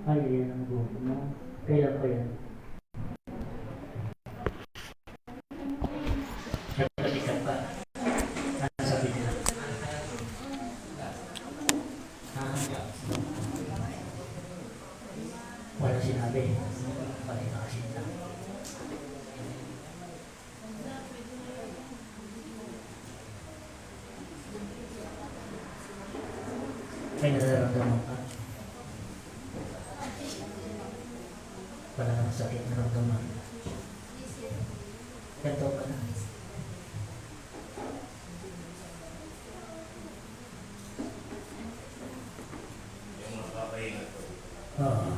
Ay, yan ang buhok mo. Kailan pa yan? Nagpalikan pa. Ano sabi nila? Wala sinabi. Pati nakasin lang. May nararamdaman ka. Wala nang sakit na ramdaman. Ganto ka na. Oo.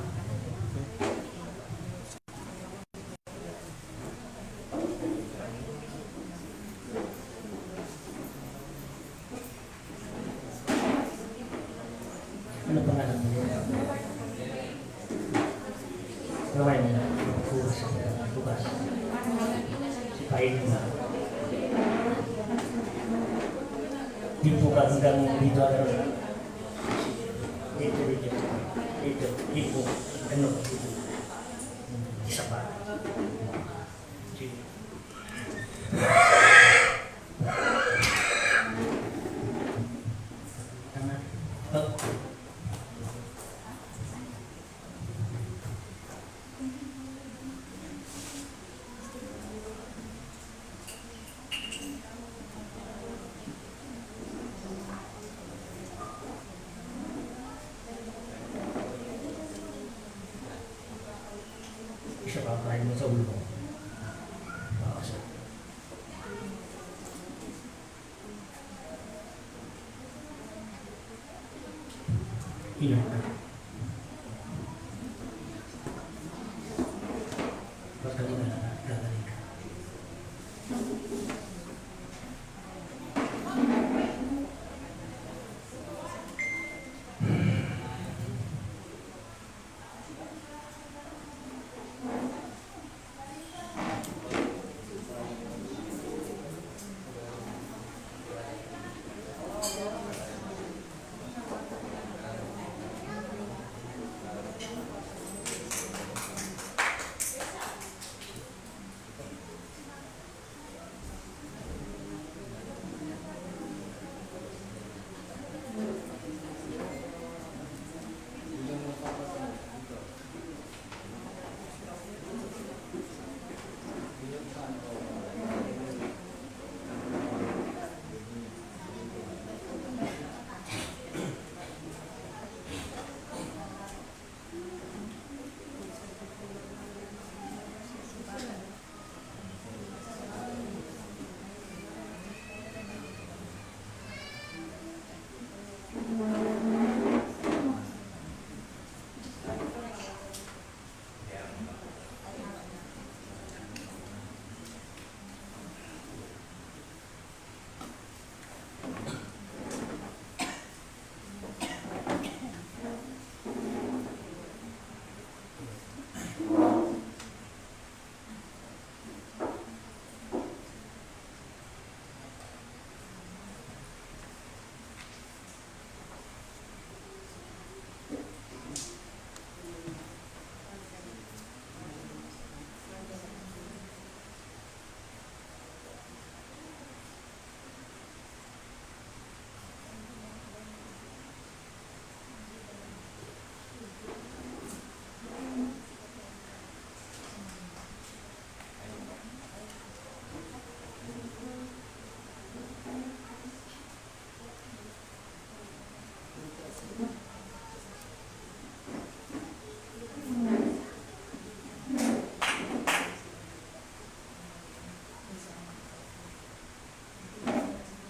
Ano pangalan mo yun? Gawin mo na. Bukas. Sipahin mo na. Di po ka hanggang dito. Dito. Di po. Ano? Isa pa. Sige. Tama. Oh. Isa pa kain mo sa ulo mo. Makakasal. Ilan ka? Pagkaling ka na, gagaling ka.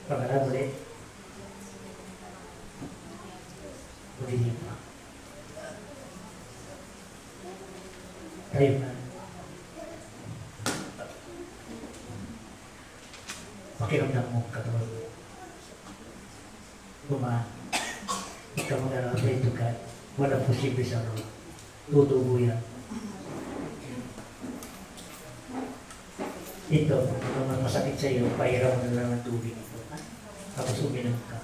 Pagkalan ulit. Ulitin pa. Tayo na. Pakiramdam mo katawan mo. Gumaan. Ikaw mo na lang ito ka. Walang posible sa roon. Tutubo yan. Ito, kung masakit sa iyo, pairaw na lang ng tubig. Tapos uminom ka.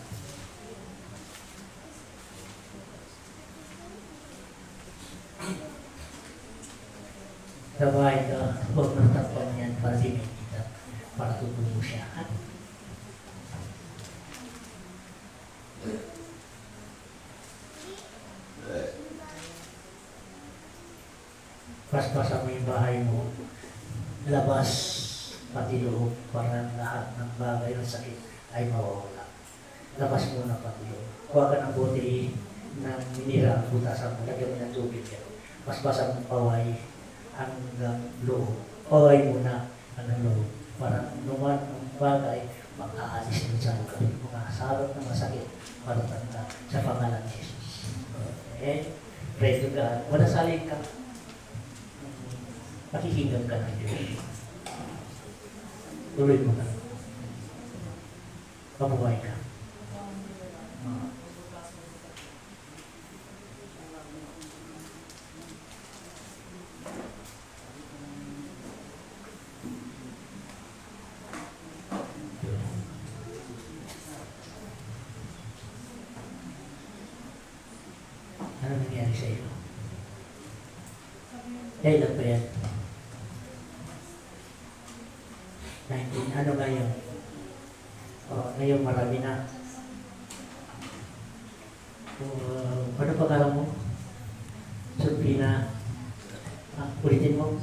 Sa bahay ka, huwag nang takpan yan para di may kita, para tutubo siya. Ha? Paspasan mo yung bahay mo, labas, pati loob, para lahat ng bagay ng sakit ay mawawala. Labas mo na pati loob. Huwag ka ng bote ng minira, butasan mo, lagyan mo ng tubig yan. Paspasan mo paway hanggang loob. Paway mo na hanggang loob. Para naman ang bagay, makaalis din sa lugar. Mga sarap na masakit, marutanda sa pangalan ni Jesus. Okay? Pray to God. Manasalig ka. Pakikinggan ka ng Diyos. Tuloy mo na. Pabuhay ka. Ano nangyari sa iyo? Kailan pa yan? 19. Ano ngayon? Ngayon marami na. Ano pangalan mo? Sulpina. Ulitin mo.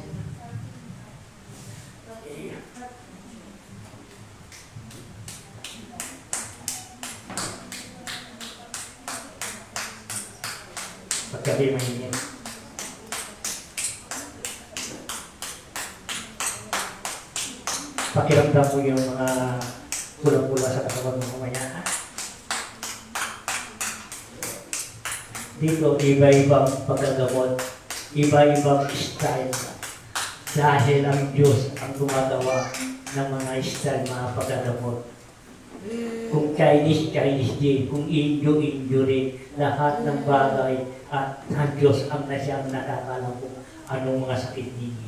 Pagkabi mainit. Pakiramdam mo yung mga pula-pula sa katawan mo kumaya. Dito, iba-ibang paggagamot, iba-ibang style. Dahil ang Diyos ang gumagawa ng mga style, mga paggagamot. Kung Chinese, Chinese din. Kung Indio, Indio rin. Lahat ng bagay at ang Diyos ang nasyang nakakalam kung anong mga sakit ninyo.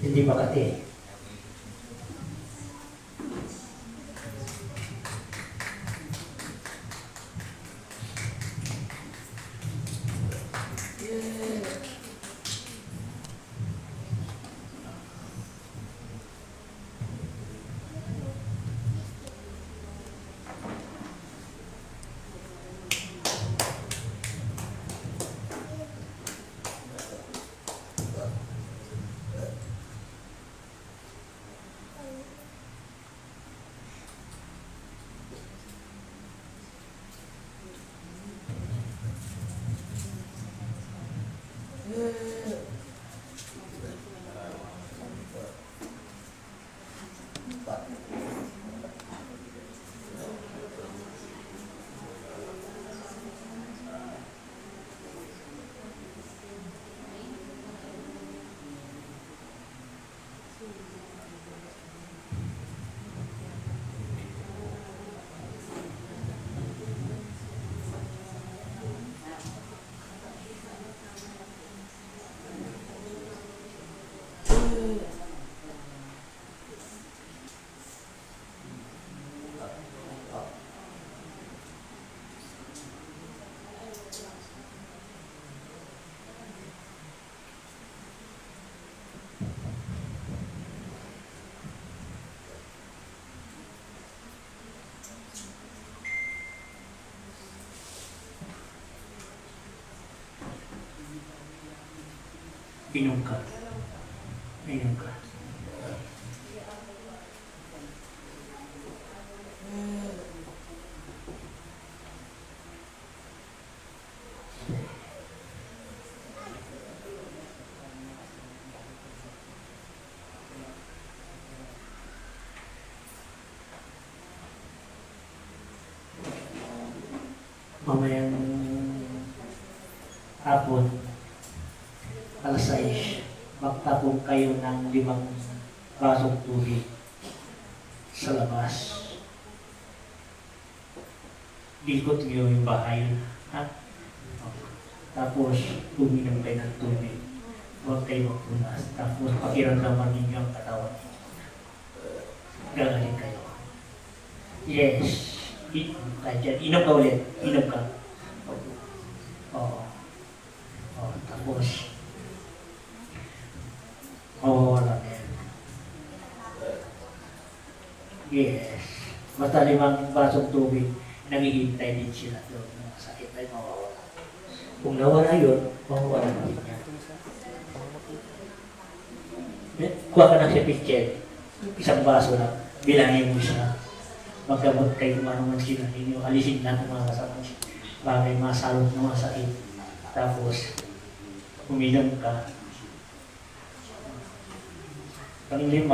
Hindi makati. Inom ka. Inom ka. Mamayang hapon, alas 6, magtapong kayo ng 5 basong tubig sa labas. Ikot niyo yung bahay. Ha? Tapos, uminom kayo ng tubig. Huwag kayo magpunas. Tapos, pakiramdaman ninyo ang katawan. gagaling kayo. Yes. Kahit yan, inom ka ulit. Inom ka. Oo. Oo. Tapos, mawawala na yan. Yes. Basta 5 basong tubig, naghihintay din sila doon. Ang sakit ay mawawala. Kung nawala yun, mawawala na din yan. Kuha ka ng sepichet, 1 baso lang, bilangin mo siya. Maggamot kayo kung ano man sila ninyo, alisin na kung mga kasamang bagay, masalot na mga sakit. Tapos, uminom ka. Pang-5,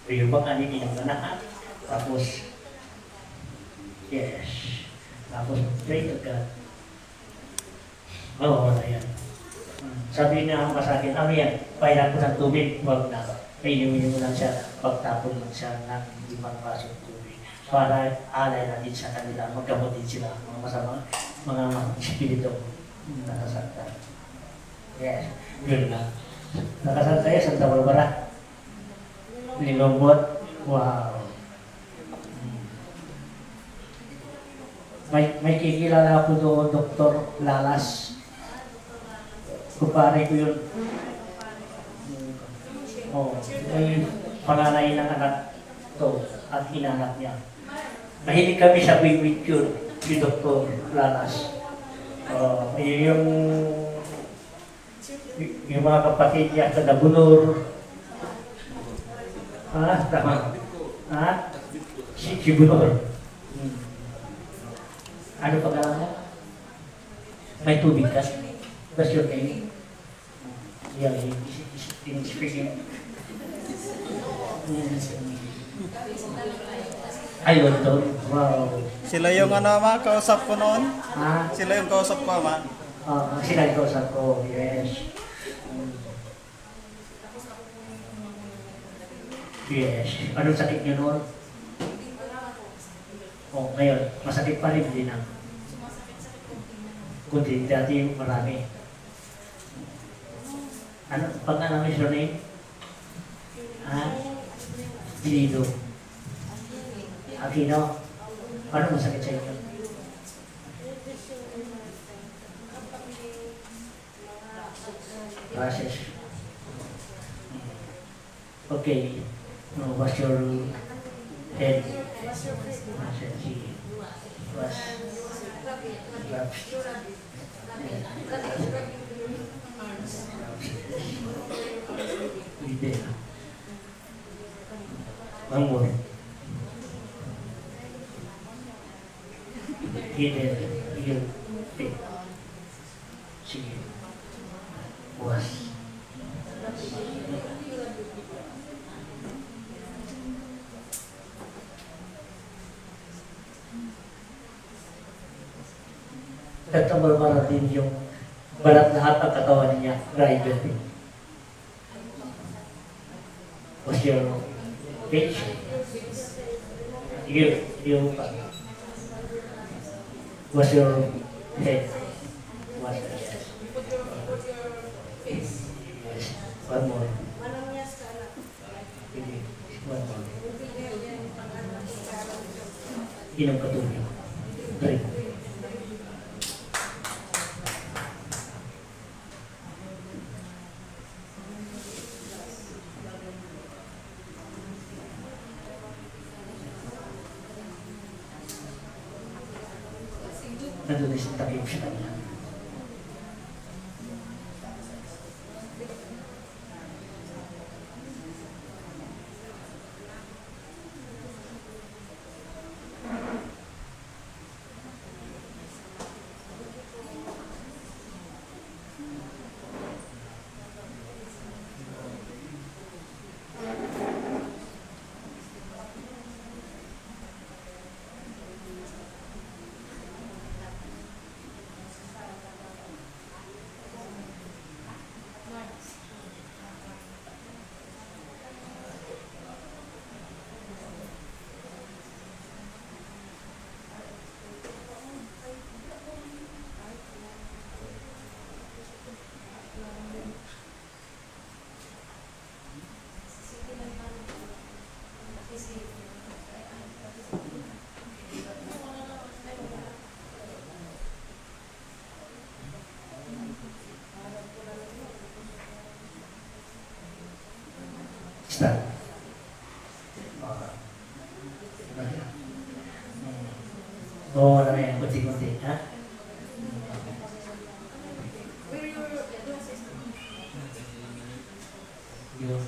yung bang inom ka na. Tapos, yes. Tapos, pray to God. Oo, wala yan. Sabi na ako sa akin, ano yan? Pailan ko ng tubig, wag na. Inumin mo lang siya, pagtapon lang siya ng 5 basong tubig. Para alay natin sa kanila, maggamot din sila, mga masama, mga espiritu nakasaktan. Yes, yun lang. Nakasal tayo, Santa Barbara. Lilombot, wow. May kikilala ako doon, Dr. Lalas. Kumpare ko yun. Oh, may panganay ng anak to at inanak niya. Mahilig kami sa big yun, si Dr. Lalas. Yung mga kapatid niya sa Dabunor. Tama. Si Bunor. Ano pag-alam mo? May tubig ka? What's your name? Yeah, he's speaking. Ayun doon. Wow. Sila yung ama, kausap ko noon? Ha? Sila yung kausap ko, ama? Sila yung kausap ko, yes. Yes. Anong sakit niyo noon? Ngayon, masakit pa rin din ang kundi dati marami. Ano, pag-alam mo yung name? Dilido. Aquino. Ano masakit sa inyo? Process. Okay. What's your head? Sige. What's hindi. One more. Hidden. Yun. Sige. Was. Nagtambar-bara din yung balat lahat ng katawan niya. Rider. Was your page? You was your head? Was your yes. Yes. One more. One more. Inom ka tubig. Drink. Nandun sa takip sa kanya. Start. Oo, wala na yan. Kunti-kunti. Ha? Yun.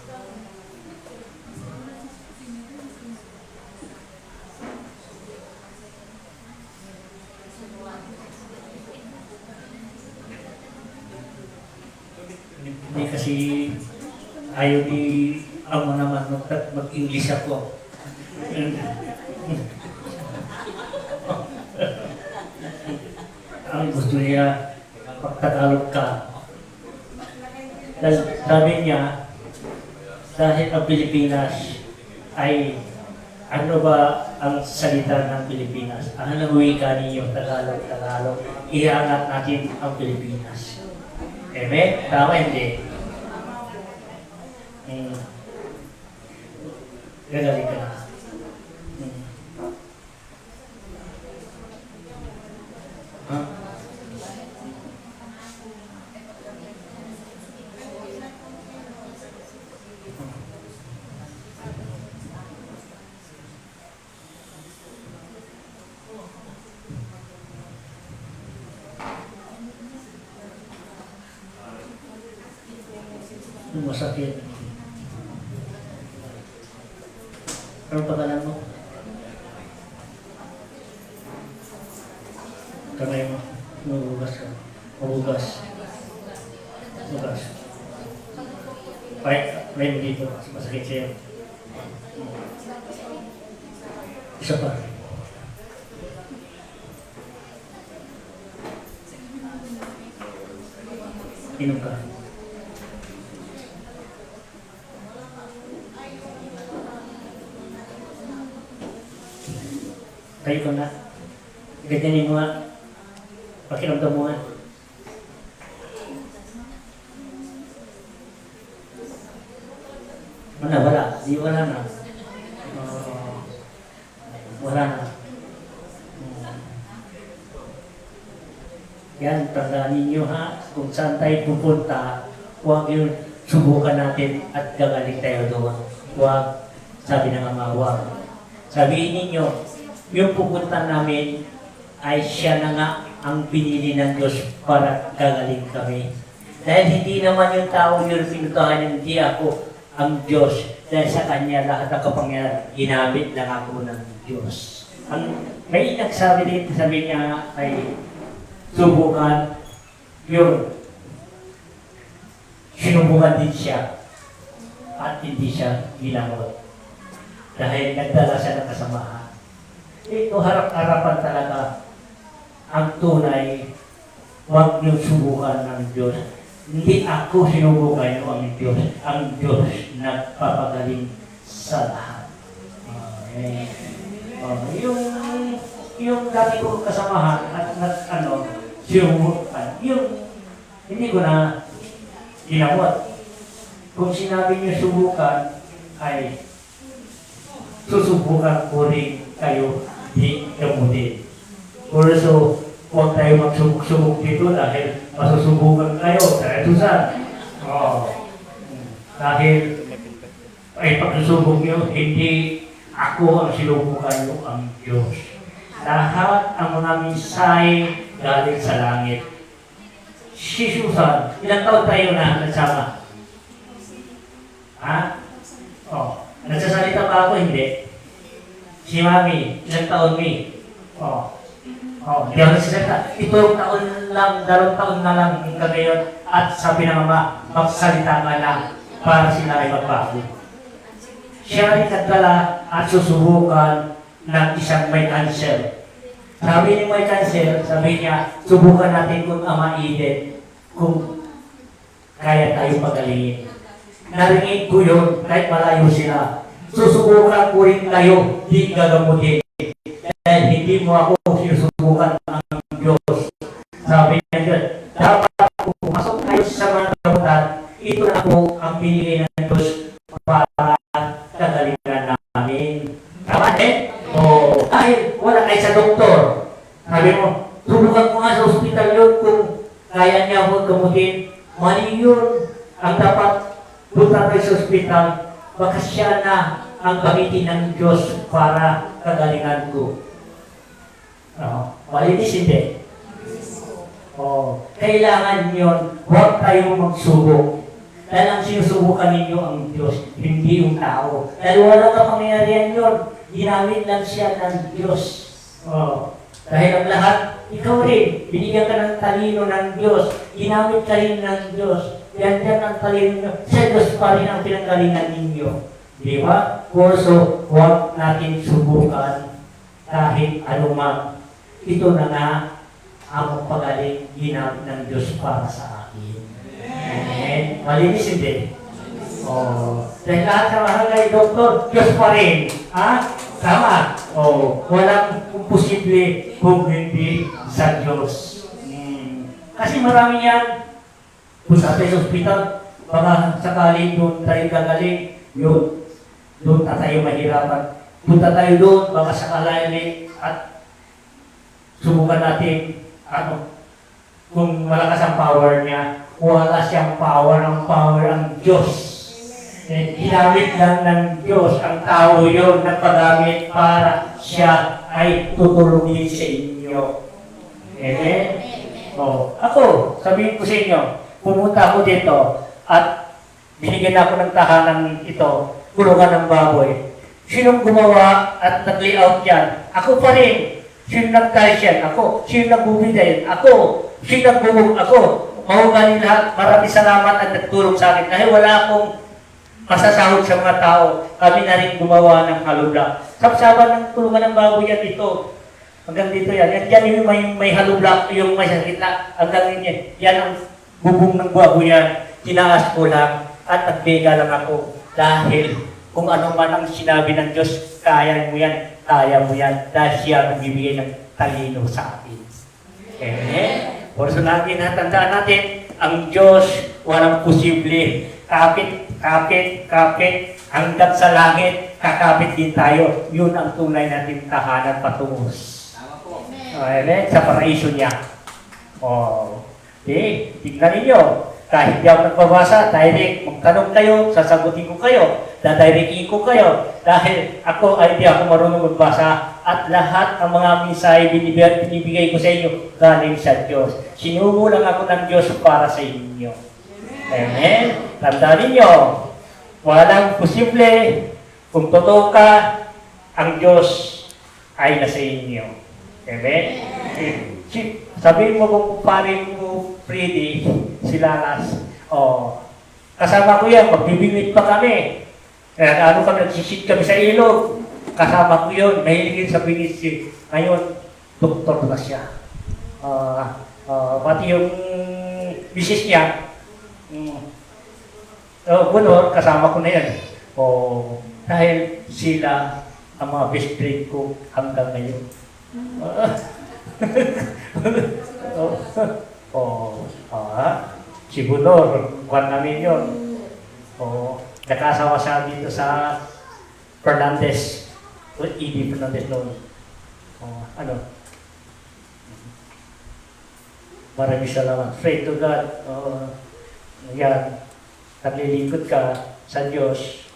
Hindi kasi ayaw ni amo naman mag-English ako. Ang gusto niya, pagtagalog ka. Dahil sabi niya, dahil ang Pilipinas ay ano ba ang salita ng Pilipinas? Ano ang wika ninyo? Tagalog, Tagalog. Iangat natin ang Pilipinas. Amen? Tama hindi? Gagaling ka na. Huh? Masakit. Ano pangalan mo? Kamay mo. Mabugas ka. Mabugas. Mabugas. Ay mo dito. Masakit sa'yo. Isa pa. Inom ka. Tayo ko na. Ganyanin mo nga. Pakiramdam mo nga. Wala. Di wala na. Wala na. Yan, tandaan ninyo ha. Kung saan tayo pupunta, huwag yung subukan natin at gagaling tayo doon. Huwag. Sabi ng Ama, huwag. Sabihin ninyo, yung pupunta namin ay siya na nga ang pinili ng Diyos para gagaling kami. Dahil hindi naman yung tao yung pinutahan, hindi ako ang Diyos. Dahil sa Kanya lahat ng kapangyarihan, ginamit lang ako ng Diyos. May nagsabi dito, sabi niya ay subukan yun. Sinubukan din siya at hindi siya ginamot. Dahil nagdala siya ng kasamahan. Ito harap-harapan talaga ang tunay, huwag niyo subukan ng Diyos. Hindi ako sinubukan ang Diyos. Ang Diyos nagpapagaling sa lahat. Yung dati ko kasamahan at sinubukan, hindi ko na ginawat. Kung sinabi niyo subukan, ay susubukan ko rin kayo di gamutin. So, huwag tayo magsubok-subok dito dahil masusubukan kayo. Dahil tusan. Dahil ay pagsusubok nyo, hindi ako ang sinubukan nyo, ang Diyos. Lahat ang mga mensahe galing sa langit. Si Susan, ilang taon tayo na nagsama? Ha? Nagsasalita pa ako, hindi? Si Mami, ilang taon mi? Hindi ako nagsasalita. Itong taon lang, 2 taon na lang ngayon. At sabi ng Ama, magsalita ka na para sila ay magbago. Siya ay nagdala at susubukan ng isang may cancer. Sabi ni may cancer, sabi niya, subukan natin kung Ama Eden, kung kaya tayo pagalingin. Narinig ko yun, kahit malayo sila. Susubukan ko rin kayo, di gagamutin. Dahil hindi mo ako sinusubukan ng Diyos. Sabi niya Diyos, dapat kung pumasok kayo sa mga gamutan, ito na po ang pinili ng Diyos para kagalingan namin. Tama eh? Dahil wala kayo sa doktor. Sabi mo, subukan ko nga sa ospital yun kung kaya niya ako gamutin. Mali yun. Ang dapat punta tayo sa ospital baka siya na ang gamitin ng Diyos para kagalingan ko. Malinis hindi. Kailangan yun, huwag tayong magsubok. Dahil ang sinusubukan ninyo ang Diyos, hindi yung tao. Dahil walang kapangyarihan yun, ginamit lang siya ng Diyos. Dahil ang lahat, ikaw rin, binigyan ka ng talino ng Diyos, ginamit ka rin ng Diyos. Yan ang talino, sa Diyos pa rin ang pinanggalingan ninyo. Di ba? Also, huwag natin subukan kahit anumang. Ito na nga ang pagaling ginamit ng Diyos para sa akin. Amen. Malinis hindi. Dahil lahat ng mahagay, doktor, Diyos pa rin. Tama. Walang posible kung hindi sa Diyos. Kasi marami yan. Punta tayo sa hospital, baka sakali doon tayo gagaling, doon tayo mahirapan. Punta tayo doon, baka sakali at subukan natin, kung malakas ang power niya, wala siyang power ang Diyos. Ginamit lang ng Diyos ang tao yun na paggamit para siya ay tutulungin sa inyo. Amen? Ako, sabihin ko sa inyo, pumunta ako dito at binigyan ako ng tahanan ito, kulungan ng baboy. Sinong gumawa at nag-layout yan? Ako pa rin. Sino nag-tiles yan? Ako. Sino nag-bubida yan? Ako. Sino nag-bubog? Ako. Mahugaling lahat. Maraming salamat at nagtulong sa akin. Dahil wala akong masasahod sa mga tao. Kami na rin gumawa ng halubla. Sapsaban ng tulungan ng baboy yan dito. Hanggang dito yan. Yan yung may halubla, yung may sakitla. Hanggang yan. Yan ang bubong ng baboy yan. Tinaas ko lang at nagbega lang ako. Dahil kung ano man ang sinabi ng Diyos, kaya mo yan, kaya mo yan. Dahil siya nagbibigay ng talino sa atin. Amen? So lagi natandaan natin, ang Diyos walang posible. Kapit, hanggang sa langit, kakapit din tayo. Yun ang tunay natin tahanan patungos. Amen? Sa paraiso niya. Tignan ninyo. Kahit di ako nagbabasa, direct, magtanong kayo, sasagutin ko kayo, dadirikin ko kayo. Dahil ako ay di ako marunong magbasa at lahat ng mga mensahe binibigay ko sa inyo galing sa Diyos. Sinugo lang ako ng Diyos para sa inyo. Amen? Tandaan ninyo, walang posible kung totoo ka, ang Diyos ay nasa inyo. Amen? Sabihin mo kung parin mo Freddy, si Lalas. Kasama ko yan, magbibingwit pa kami. Ano kami, nagsisit kami sa ilog. Kasama ko yun, mahiligin sa bingit. Ngayon, doktor na siya. Pati yung bisis niya, bunor, kasama ko na yan. Dahil sila ang mga best friend ko hanggang ngayon. Si Bunor, buwan namin yun. Nakasawa siya dito sa Fernandez. E.D. Fernandez noon. Maraming salamat. Pray to God. Yan. Naglilingkod ka sa Diyos.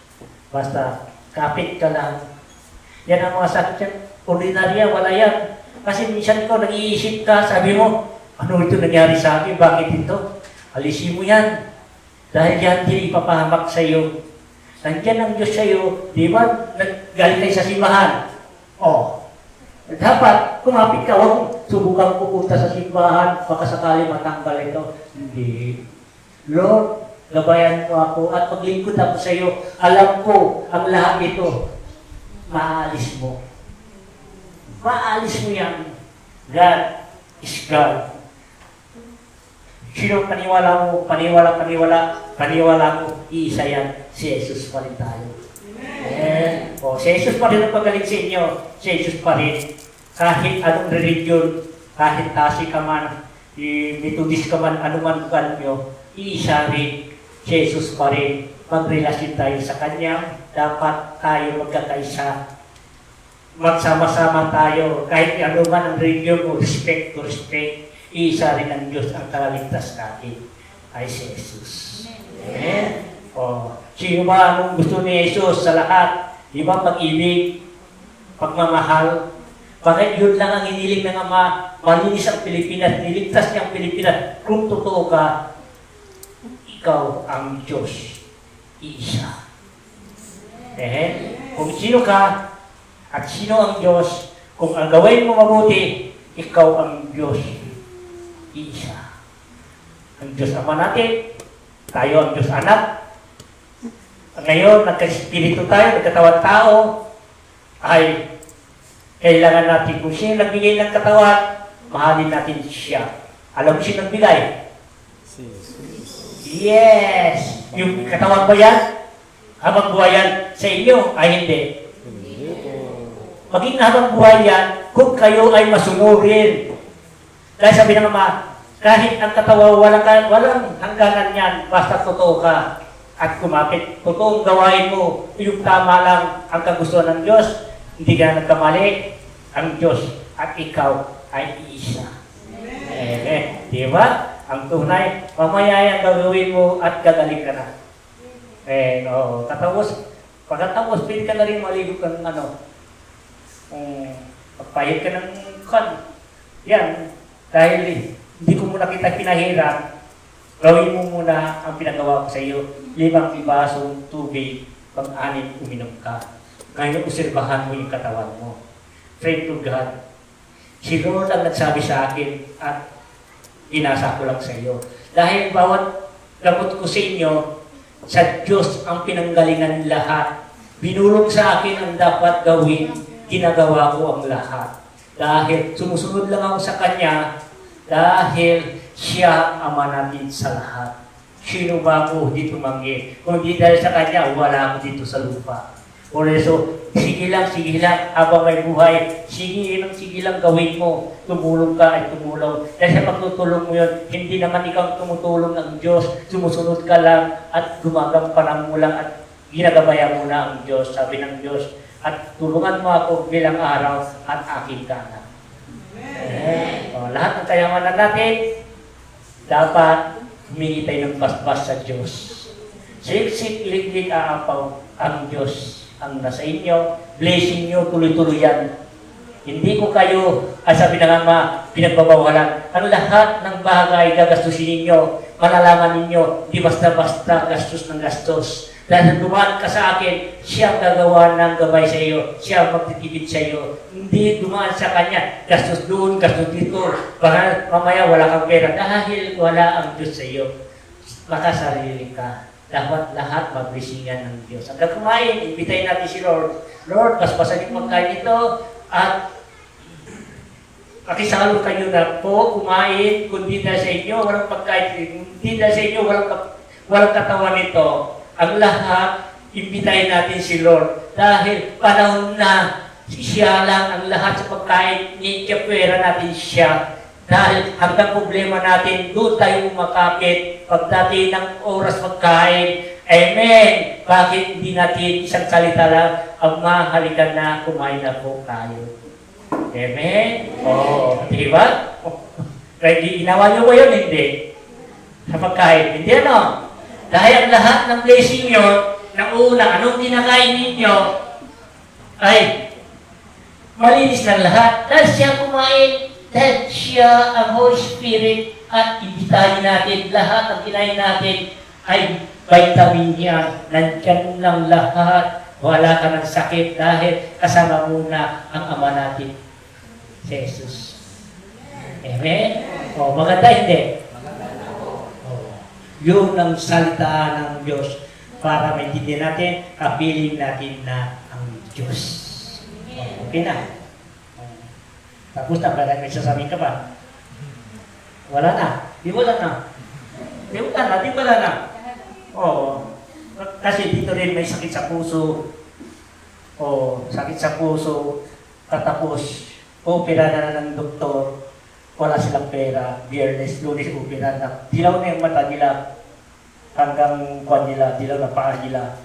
Basta, kapit ka lang. Yan ang mga sakit. Ordinarya, wala yan. Kasi minsan ikaw nag-iisip ka, sabi mo, ano ito nangyari sa akin? Bakit ito? Alisin mo yan. Dahil yan din ipapahamak sa iyo. Nandiyan ang Diyos sa iyo. Di ba? Galing kayo sa simbahan. Dapat, kumapit ka, huwag subukan pupunta sa simbahan, baka sakali matanggal ito. Hindi. Lord, gabayan mo ako at paglingkod ako sa iyo. Alam ko ang lahat ito. Maalis mo. Maalis mo yan. God is God. Sino paniwala mo? Paniwala mo, iisa yan. Si Jesus pa rin tayo. Amen. Si Jesus pa rin ang pagaling sa inyo. Si Jesus pa rin. Kahit anong religion, kahit tasi ka man, Methodist ka man, anuman kan nyo, iisa rin. Si Jesus pa rin. Magrelasyon tayo sa Kanya. Dapat tayo magkakaisa. Magsama-sama tayo. Kahit anuman ang religion mo, respect to respect. Isa rin ang Diyos ang kalaligtas natin ay si Jesus. Amen? Sino ba anong gusto ni Jesus sa lahat? Di ba pag-ibig, pagmamahal? Bakit yun lang ang hiniling ng Ama? Malinis ang Pilipinas, niligtas niya ang Pilipinas. Kung totoo ka, ikaw ang Diyos. Iisa. Kung sino ka, at sino ang Diyos, kung ang gawin mo mabuti, ikaw ang Diyos. Iisa. Ang Diyos Ama natin, tayo ang Diyos Anak. Ngayon, nagka-espiritu tayo, nagkatawan tao, ay kailangan natin kung sino nagbigay ng katawan, mahalin natin siya. Alam mo sino nagbigay? Yes! Yung katawan ba yan? Habang buhay yan sa inyo? Ay hindi. Maging habang buhay yan, kung kayo ay masunurin. Dahil sabi ng Ama, kahit ang katawan walang hangganan yan, basta totoo ka at kumapit. Totoong gawain mo, yung tama lang ang kagustuhan ng Diyos, hindi ka nagkamali, ang Diyos at ikaw ay iisa. Amen. Di ba? Ang tunay, mamaya yan gagawin mo at gagaling ka na. Oo. Pagkatapos, pwede ka na rin maligo ka ng pagpahit ka ng yan. Dahil hindi ko muna kita pinahirap, gawin mo muna ang pinagawa ko sa iyo. 5 basong tubig, pag-anim uminom ka. Ngayon, obserbahan mo yung katawan mo. Pray to God. Si Lord ang nagsabi sa akin at inasa ko lang sa iyo. Dahil bawat gamot ko sa inyo, sa Diyos ang pinanggalingan lahat. Binulong sa akin ang dapat gawin, ginagawa ko ang lahat. Dahil sumusunod lang ako sa Kanya, dahil siya Ama natin sa lahat. Sino ba ako dito manggi? Kung di dahil sa Kanya, wala ako dito sa lupa. So, sige lang, habang may buhay, sige lang gawin mo. Tumulong ka ay tumulong. Dahil sa pagtutulong mo yun, hindi naman ikaw tumutulong ng Diyos. Sumusunod ka lang at gumagampanan mo lang at ginagabayan mo na ang Diyos. Sabi ng Diyos, at tulungan mo ako bilang araw at aking kanan. Lahat ng kayamanan natin, dapat humingi tayo ng basbas sa Diyos. Siksik, liklik, aapaw ang Diyos ang nasa inyo, blessing nyo, tuloy-tuloy yan. Hindi ko kayo, sabi ng Ama, pinagbabawalan. Ang lahat ng bagay gagastusin ninyo, malalaman ninyo, di basta-basta gastos ng gastos. Dahil dumaan ka sa akin, siya gagawa ng gabay sa iyo, siya magtitipid sa iyo. Hindi dumaan sa Kanya, gastos doon, gastos dito. Baka mamaya wala kang pera dahil wala ang Diyos sa iyo. Makasarili ka. Dapat lahat magbisingan ng Diyos. Hanggang kumain, imbitayin natin si Lord. Lord, basbasan yung pagkain ito at pakisalo kayo na po, kumain, kundi dahil sa inyo, walang pagkain, kundi dahil sa inyo, walang katawan nito. Ang lahat, imbitayin natin si Lord. Dahil panahon na, siya lang ang lahat sa pagkain, niya natin siya. Dahil hanggang problema natin, doon tayo umakapit pagdating ng oras pagkain. Amen! Bakit hindi natin isang salita lang, ang mahalikan na kumain na po tayo. Amen? Oo. Diba? Ready? Inawa nyo ba yun? Hindi. Sa pagkain. Hindi ano? Dahil ang lahat ng blessing nyo, na una, anong kinakain ninyo, ay malinis ng lahat. Dahil siya kumain, dahil siya ang Holy Spirit at ibitahin natin lahat ng kinain natin ay vitamin niya. Nandyan lang lahat. Wala ka ng sakit dahil kasama muna ang Ama natin, si Jesus. Amen? O, maganda hindi? Yun ang salita ng Diyos para maintindihan natin, kapiling natin na ang Diyos. O, okay na. Tapos na, may sasabihin ka pa. Wala na. Di wala na. Di wala na. Oo. Kasi dito rin may sakit sa puso. Sakit sa puso. Katapos, opera na ng doktor. Wala silang pera. Biyernes, Lunes, opera na. Dilaw na yung mata nila. Hanggang kuwan nila, dilaw na paa nila.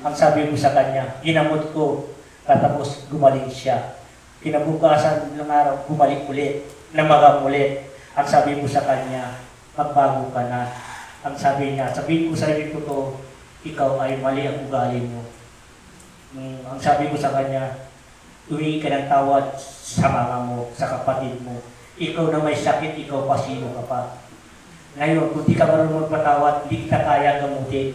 Ang sabi mo sa kanya, ginamot ko. Katapos, gumaling siya. Kinabukasan ng araw, bumalik ulit, namagang ulit. Ang sabi mo sa kanya, magbago ka na. Ang sabi niya, sabihin ko sa iyo to, ikaw ay mali ang ugali mo. Ang sabi ko sa kanya, humingi ka ng tawad sa mama mo, sa kapatid mo. Ikaw na may sakit, ikaw pasibo ka pa. Ngayon, kung di ka marunong magpatawad, di kita kaya gamutin.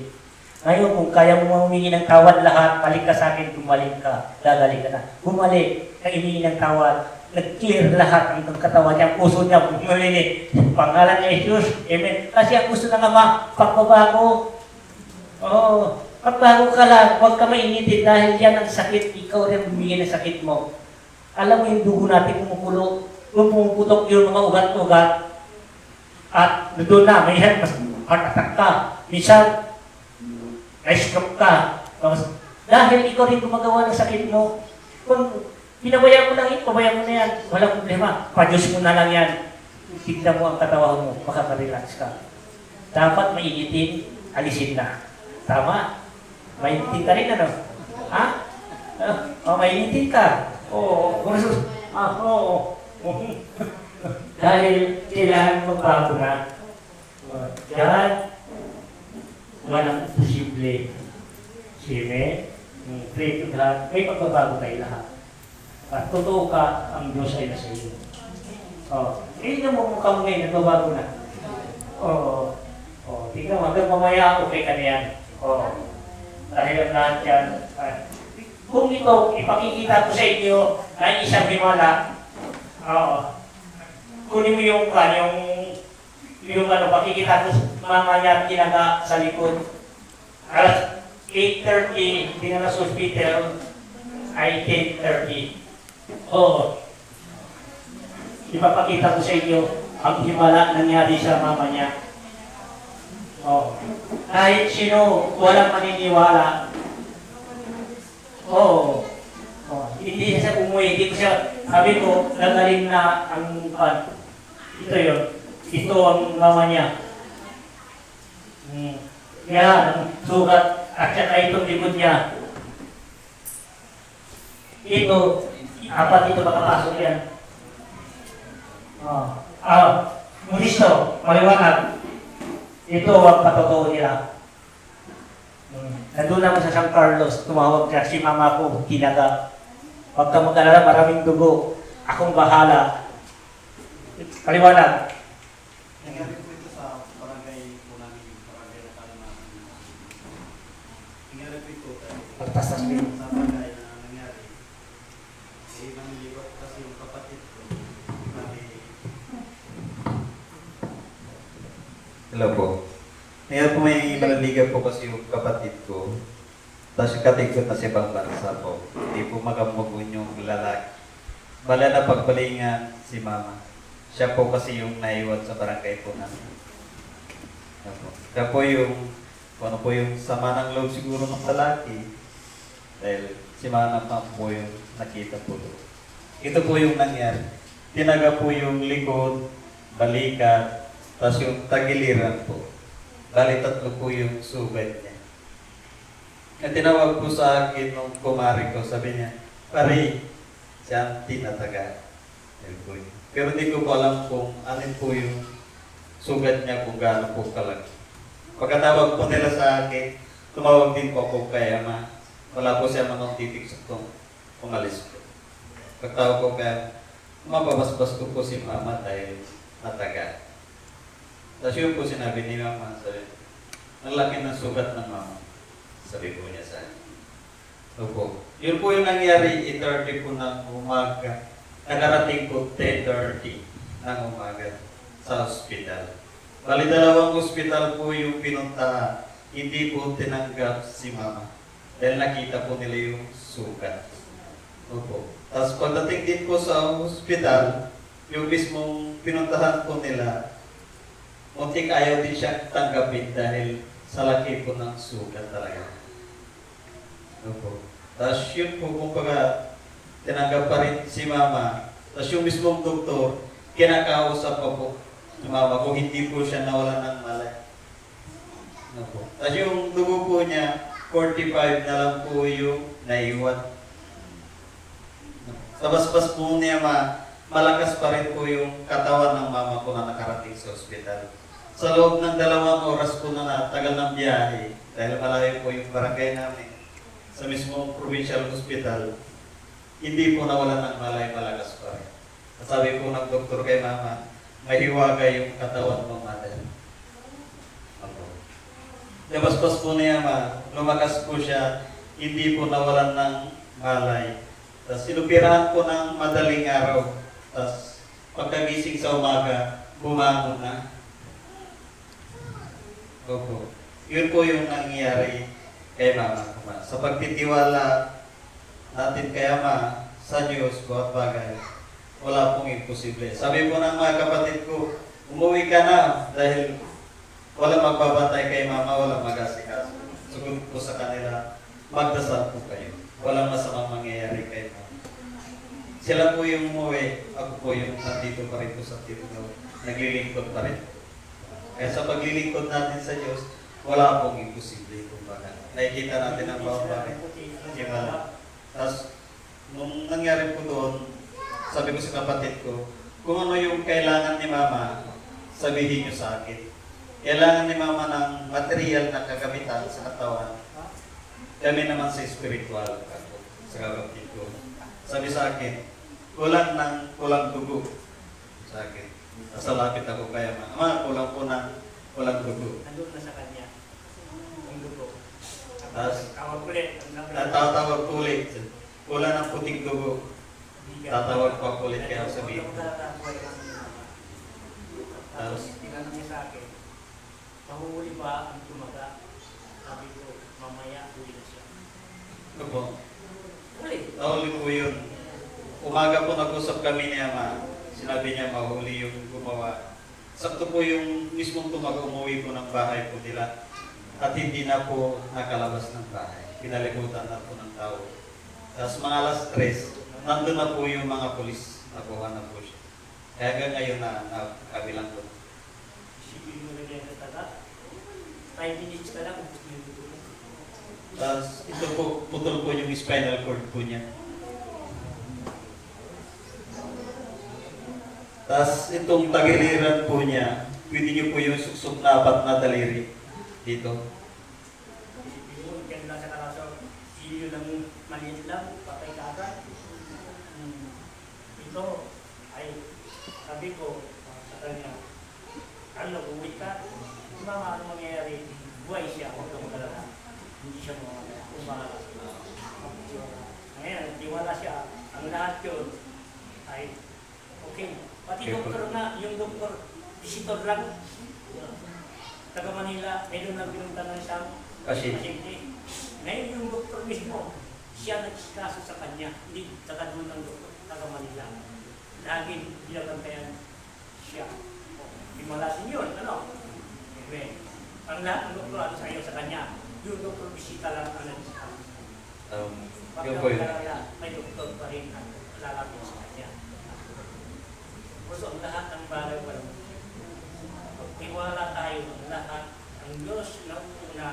Ngayon, kung kaya mo humingi ng tawad lahat, balik ka sa akin, bumalik ka, gagaling ka na. Bumalik, ka humingi ng tawad, nag-clear lahat ng katawan niya, puso niya, bumalik. Pangalan ni Jesus, amen. Kasi ang gusto ng Ama, pagbabago. Oo, pagbago ka lang, huwag ka mainitin dahil yan ang sakit, ikaw rin humingi ng sakit mo. Alam mo yung dugo natin pumupulo, pumuputok yung mga ugat-ugat, at doon na, may heart attack ka. Minsan, na-stroke ka. Dahil ikaw rin gumagawa ng sakit mo. Kung pinabayaan mo lang yun, pabayaan mo na yan. Walang problema. Pa-Diyos mo na lang yan. Tignan mo ang katawan mo, makaka-relax ka. Dapat mainitin, alisin na. Tama? Mainitin ka rin, ano? Ha? Mainitin ka. Oo. Oo. Dahil kailangan magbago na. Dahil walang posible. Sime, pray to God, may pagbabago tayo lahat. At totoo ka, ang Diyos ay nasa iyo. Tingnan mo mukha mo ngayon, nagbabago na. Tingnan mo, hanggang mamaya, okay ka na yan. Dahil ang lahat yan. Kung ito, ipakikita ko sa inyo, ay isang himala, kunin mo yung pakikita ko mama niya tinaga sa likod. Alas 8:30, tinaga sa hospital, ay 10:30. Ipapakita ko sa inyo ang himala nangyari sa mama niya. Kahit sino, walang maniniwala. Hindi siya umuwi, hindi ko siya, sabi ko, nagaling na ang ito yun. Ito ang mama niya. Yan, ang sugat. At saka itong likod niya. Ito, apat ito makapasok yan. Munisto, maliwanag. Ito ang patotoo nila. Nandun ako sa San Carlos, tumawag siya si mama ko, tinaga. Huwag ka mag-alala, maraming dugo. Akong bahala. Paliwanag. Nangyari po ito sa barangay po namin, barangay na Kalamakan. Nangyari po ito Pagtastas mo. sa barangay na nangyari. Nangyari kasi yung kapatid ko. Hello po. Ngayon po may manaligaw po kasi yung kapatid ko. Tapos yung katigod na si ibang bansa po. Hindi po magamugun yung lalaki. Bala na pagbalingan si mama. Siya po kasi yung naiwan sa barangay po namin. Kaya po yung, ano po yung sama ng loob siguro ng lalaki. Dahil si mama po yung nakita po doon. Ito po yung nangyari. Tinaga po yung likod, balikat, tapos yung tagiliran po. Bali tatlo po yung sugat niya. At tinawag po sa akin nung kumari ko, sabi niya, pare, siya tinataga. Pero hindi ko pa alam kung alin po yung sugat niya, kung gaano po kalaki. Pagkatawag po nila sa akin, tumawag din po ako kay Ama. Wala po siya manong titig sa itong umalis po. Pagtawag ko kaya, mapabasbas ko po si Mama dahil nataga. Tapos yun po sinabi ni Mama, sabi, ang laki ng sugat ng Mama. Sabi po niya sa akin. Opo. Yun po yung nangyari, 8:30 po ng umaga. Nakarating po 10:30 ng umaga sa ospital. Bali, dalawang ospital po yung pinuntahan. Hindi po tinanggap si Mama. Dahil nakita po nila yung sugat. Opo. Tapos pagdating din po sa ospital, yung mismong pinuntahan po nila, muntik ayaw din siyang tanggapin dahil sa laki po ng sugat talaga. Opo. Tapos yun po, kumbaga, tinanggap pa rin si Mama. Tapos yung mismong doktor, kinakausap pa po si Mama kung hindi po siya nawala ng malay. Opo. Tapos yung dugo po niya, 45 na lang po yung naiwan. Sa basbas po niya, malakas pa rin po yung katawan ng mama ko na nakarating sa ospital. Sa loob ng 2 oras po na tagal ng biyahe, dahil malayo po yung barangay namin, sa mismong provincial hospital, hindi po nawalan ng malay, malakas pa rin. Sabi po ng doktor kay mama, may hiwaga yung katawan mo, mother. Ako. Labas-pas po niya, lumakas po siya, hindi po nawalan ng malay. Tapos inupirahan po ng madaling araw. Tapos pagkagising sa umaga, bumangon na. Opo. Yun po yung nangyayari kay mama. Sa pagtitiwala natin kay ama sa Diyos, bawat bagay, wala pong imposible. Sabi po ng mga kapatid ko, umuwi ka na dahil wala magbabantay kay mama, wala mag-asikaso. Sugot po sa kanila, magdasal po kayo. Walang masamang mangyayari kay mama. Sila po yung umuwi, ako po yung nandito pa rin po sa templo, naglilingkod pa rin. Kaya sa paglilingkod natin sa Diyos, wala pong imposible. Kumbaga, nakikita natin ang bawat bagay. Tapos, nung nangyari po doon, sabi ko sa kapatid ko, kung ano yung kailangan ni mama, sabihin niyo sa akin. Kailangan ni mama ng material na kagamitan sa katawan. Kami naman sa spiritual, ako, sa kapatid ko. Sabi sa akin, kulang dugo sa akin. Nasalapit ako kaya ama, kulang dugo. Nandun na sa kanya. Ang dugo. Tapos, Tawag ulit. tatawag ko ulit. Kulang ng puting dugo. Tatawag ko ako ulit kaya sabihin ko. Tapos, tinanong niya sa akin, mahuhuli ba ang tumaga? Sabi ko, mamaya huli na siya. Ano po? Huli. Nahuli po yun. Umaga po nag-usap kami ni ama. Sinabi niya mahuli yung gumawa. Sakto po yung mismong tumaga, umuwi po ng bahay po nila. At hindi na po nakalabas ng bahay. Pinalimutan na po ng tao. Tapos mga alas 3, nandun na po yung mga polis. Nakuha na po siya. Kaya hanggang ngayon na kabilang po. Isipin mo na ganyan sa taga. 5 minutes ka lang, ubus yung dugo mo. Tapos ito po, putol po yung spinal cord po niya. Tapos itong tagiliran po niya, pwede niyo po yung suksok na 4 na daliri dito. Isipin mo, dyan lang sa karaso, siliyo lang maliit lang, patay ka agad. Ito, ay, sabi ko sa kanya, ano, uwi ka? Mama, ano mangyayari? Buhay siya, huwag kang magalala. Hindi siya mamagalala. Kung bahala. Ngayon, tiwala siya. Ang lahat yun ay okay. Pati doktor na, yung doktor, visitor lang. Taga Manila, meron lang pinunta ng isang pasyente. Ngayon yung doktor mismo, siya nag-kaso sa kanya, hindi taga doon ng doktor, taga Manila. Lagi binabantayan siya. Himalasin yun, ano? Anyway, ang lahat ng doktor ano sa iyo sa kanya, yung doktor bisita lang ang nag-kaso. Yun po yun. May doktor pa rin ang lalapit sa kanya. So, ang lahat ng bagay pa lang. Pagtiwala tayo ng lahat, ang Diyos na una,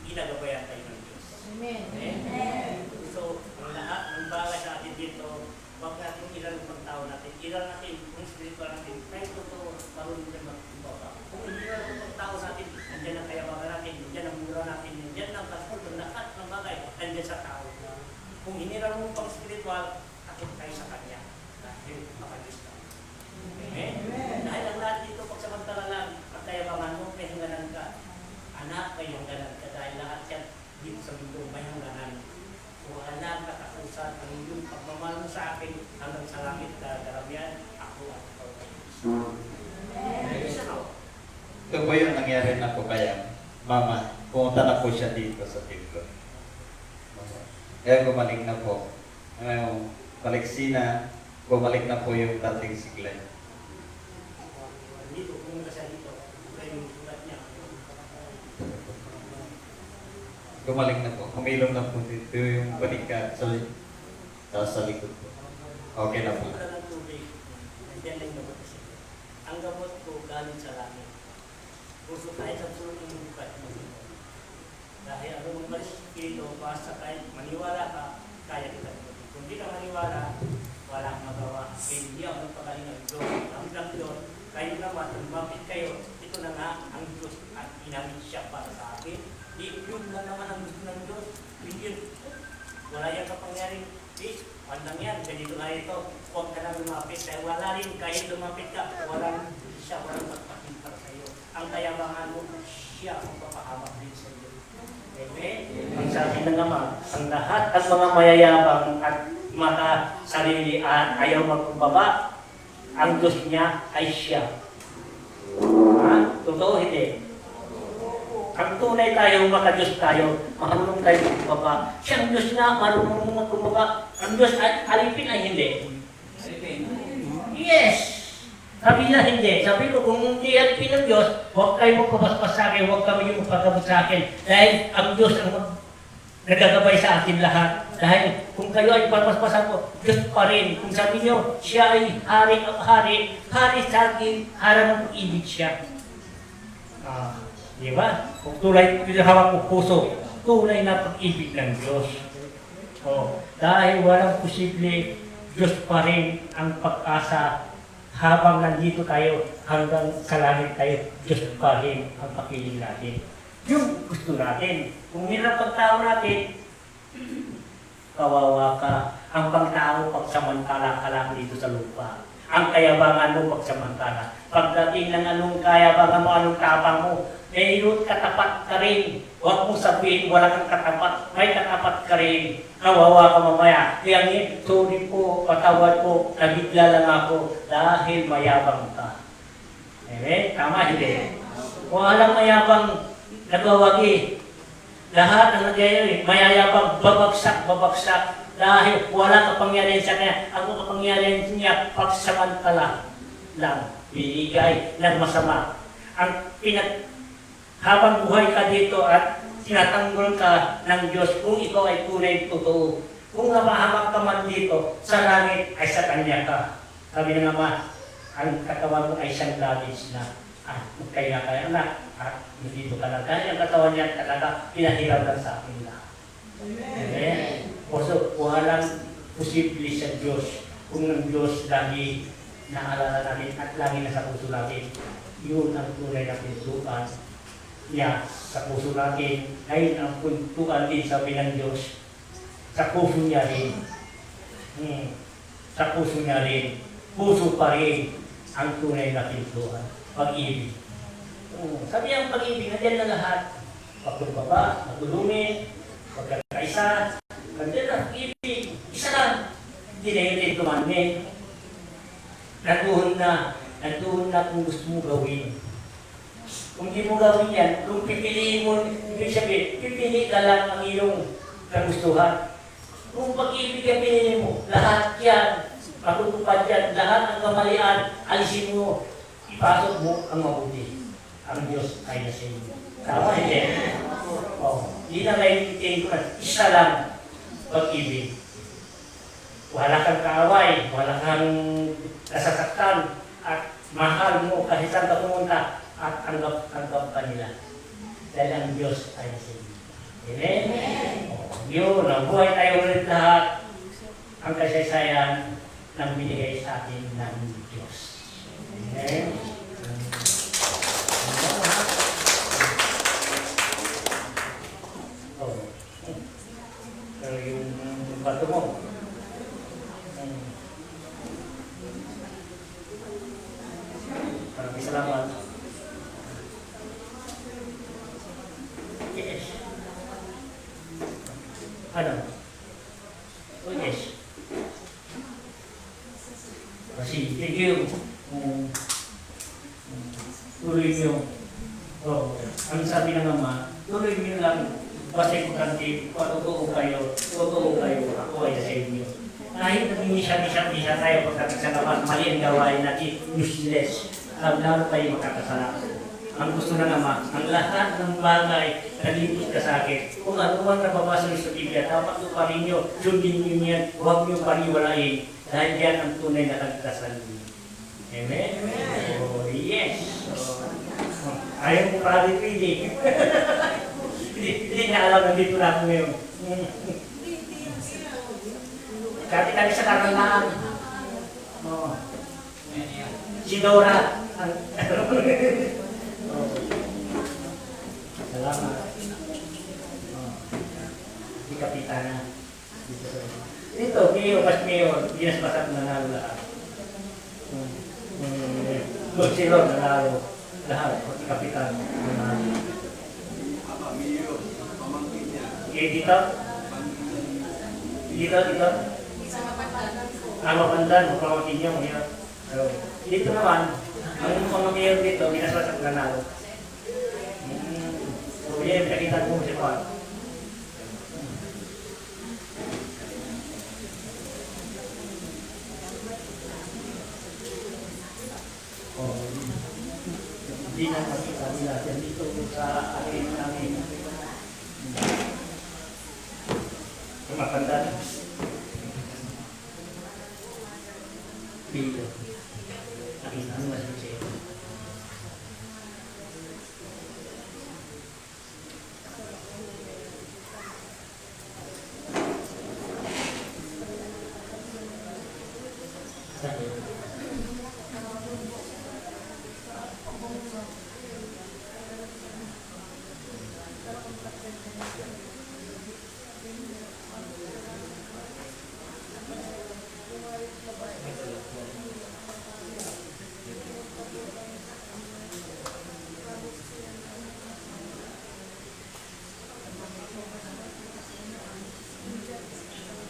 ginagabayan tayo ng Diyos. Amen. Amen. So, ang lahat ng bagay sa atin dito, huwag natin ilan ng tao natin, ilan natin, kung spiritual natin, tayo totoo, marunong din magtiwala. Kung hindi na ng tao natin, nandiyan ang kayawagan natin, nandiyan ang mura natin, nandiyan ang kasul, lahat ng bagay, nandiyan sa tao. Kung hiniram mo pang spiritual, takot tayo sa Kanya. Dahil makadiyos ka. Amen? Dahil ang lahat dito, pagsamantala lang, ang kayabangan mo, may hangganan ka. Anak, may hangganan ka. Dahil lahat yan, dito sa mundo, may hangganan. Kung alam, katakusan, ang iyong pagmamahal mo sa akin, hanggang sa langit ka, daramihan, ako at ikaw kayo. Amen? Ito po yung nangyari na po kaya. Mama, pumunta na po siya dito sa templo. Kaya bumalik na po. Ngayon, Paleksina, bumalik na po yung dating siglay. Dito, pumunta siya dito. Ito yung sulat niya. Bumalik na po. Kumilom na po dito yung balikat sa likod po. Okay na po. Pumunta ng tubig. Nandiyan lang yung gamot siya. Ang gamot ko galing sa langit. Puso tayo sa sulong ng bukat mo. Dahil ano mong malis dito, basta kahit maniwala ka, kaya kita. Kung di ka maniwala, wala kang magawa. Kaya hindi ako nagpagaling ng Diyos. Ang lang doon, kayo naman, lumapit kayo, ito na nga ang Diyos at ginamit siya para sa akin. Yun lang naman ang gusto ng Diyos. Yun. Wala yung kapangyaring, pandang yan, ganito na ito, huwag ka na lumapit. Dahil wala rin, kahit lumapit ka, walang magpapit para sa iyo. Ang kayabangan mo, siya ang papahamak din sa iyo. Amen? Ang sabi ng Ama, ang lahat at mga mayayabang at makasarili at ayaw magkumbaba, ang Diyos niya ay siya. Ha? Totoo, hindi? Ang tunay tayo, makadiyos tayo, marunong tayo magkumbaba. Siyang Diyos na, marunong magkumbaba. Ang Diyos at alipin ay hindi. Yes! Sabi na hindi. Sabi ko, kung hindi alipin ng Diyos, huwag kayo magpapaspas sa akin, huwag kami magpagabot sa akin. Dahil ang Diyos ang nagagabay sa atin lahat. Dahil kung kayo ay papaspasan ko, Diyos pa rin. Kung sabi niyo, siya ay hari ang hari, hari sa akin, harang ng ibig siya. Di ba? Kung tulay hawak ko puso, tunay na pag-ibig ng Diyos. Dahil walang posible, Diyos pa rin ang pag-asa habang nandito tayo hanggang sa langit tayo, Diyos pa rin ang pakiling natin. Yung gusto natin. Kung hirap pagtao natin, kawawa ka. Ang pagtao pagsamantala ka lang dito sa lupa. Ang kayabangan mo pagsamantala. Pagdating ng anong kayabangan mo, anong tapang mo, mayroon katapat ka rin. Huwag mong sabihin wala kang katapat. May katapat ka rin. Kawawa ka mamaya. Kaya ngayon, sorry po, patawad po, nabigla lang ako dahil mayabang ka. Amen? Tama, hindi? Kung alam mayabang, nagwawagi. Lahat ang nagyayari, mayayabang, babagsak. Dahil wala kapangyarihan sa kanya. Ang kapangyarihan niya, pagsamantala lang. Binigay ng masama. Habang buhay ka dito at tinatanggol ka ng Diyos kung ikaw ay tunay totoo. Kung napahamak ka man dito, sa langit ay sa Kanya ka. Sabi ng Ama, ang katawan mo ay siyang damage na kaya anak, dito ka lang. Dahil ang katawan niya talaga pinahiram lang sa akin lang. Amen? Also, walang posible sa Diyos. Kung ang Diyos lagi naalala natin at lagi nasa puso natin, yun ang tunay na pintuan niya sa puso natin. Ngayon ang pintuan din sabi ng Diyos, sa puso niya rin. Sa puso niya rin. Puso pa rin ang tunay na pintuan. Pag-ibig. Sabi ang pag-ibig, nandiyan na lahat. Pagkumbaba, magdulungin, pagkakaisa, nandiyan na pag-ibig. Isa lang. Hindi na yun kumanin. Nandoon na kung gusto mo gawin. Kung di mo gawin yan, kung pipiliin mo, ibig sabihin, pipili ka lang ang iyong kagustuhan. Kung pag-ibig ang pinili mo, lahat yan, matutupad yan, lahat ng kamalian, alisin mo, ipasok mo ang mabuti. Ang Diyos ay nasa inyo. Tama, hindi? Hindi na naiintindihan ko na, isa lang pag-ibig. Wala kang kaaway, wala kang nasasaktan, at mahal mo kahit saan ka pumunta, at tanggap ka nila. Dahil ang Diyos ay nasa inyo. Amen? Yun, ang buhay tayo ulit lahat, ang kasaysayan ng binigay sa atin ng Diyos. Amen? Pero yung bato mo, maraming salamat. Yes. Ano? Oh, yes. Kasi, thank you. Tuloy nyo. Ang sabi ng Ama, tuloy nyo lang. Kasi kung kanti, totoo kayo, ako ay sa inyo. Kahit nag-iisa tayo pagdating sa labas, mali ang gawain natin, useless. Lalo tayo makakasalanan. Ang gusto ng Ama, ang lahat ng bagay na limpos ka sa akin, kung ano man nababasa sa Biblia, dapat ito pa rin nyo, sundin nyo yan, huwag nyo paniwalain, dahil yan ang tunay na kagtasan nyo. Amen? Oh, yes. Ayaw mo pa rin pili. Hindi niya alam na dito na ako ngayon. Dati kami sa karanaan. Si Dora. Salamat. Oh. Di kapitana. Dito, Mayor, pas Mayor, ginaspasan nanalo lahat. Lord nanalo lahat, pati kapitan nanalo. Dito? Dito? Ang mapandan, mapamakin niyo, yan. Dito naman, ang mga Mayor dito, ginaspasan nanalo. So, yan, nakita ko si Juan. Hindi na makita nila yan dito sa akin namin. Matanda. Pilo. Nakita mo mas siya.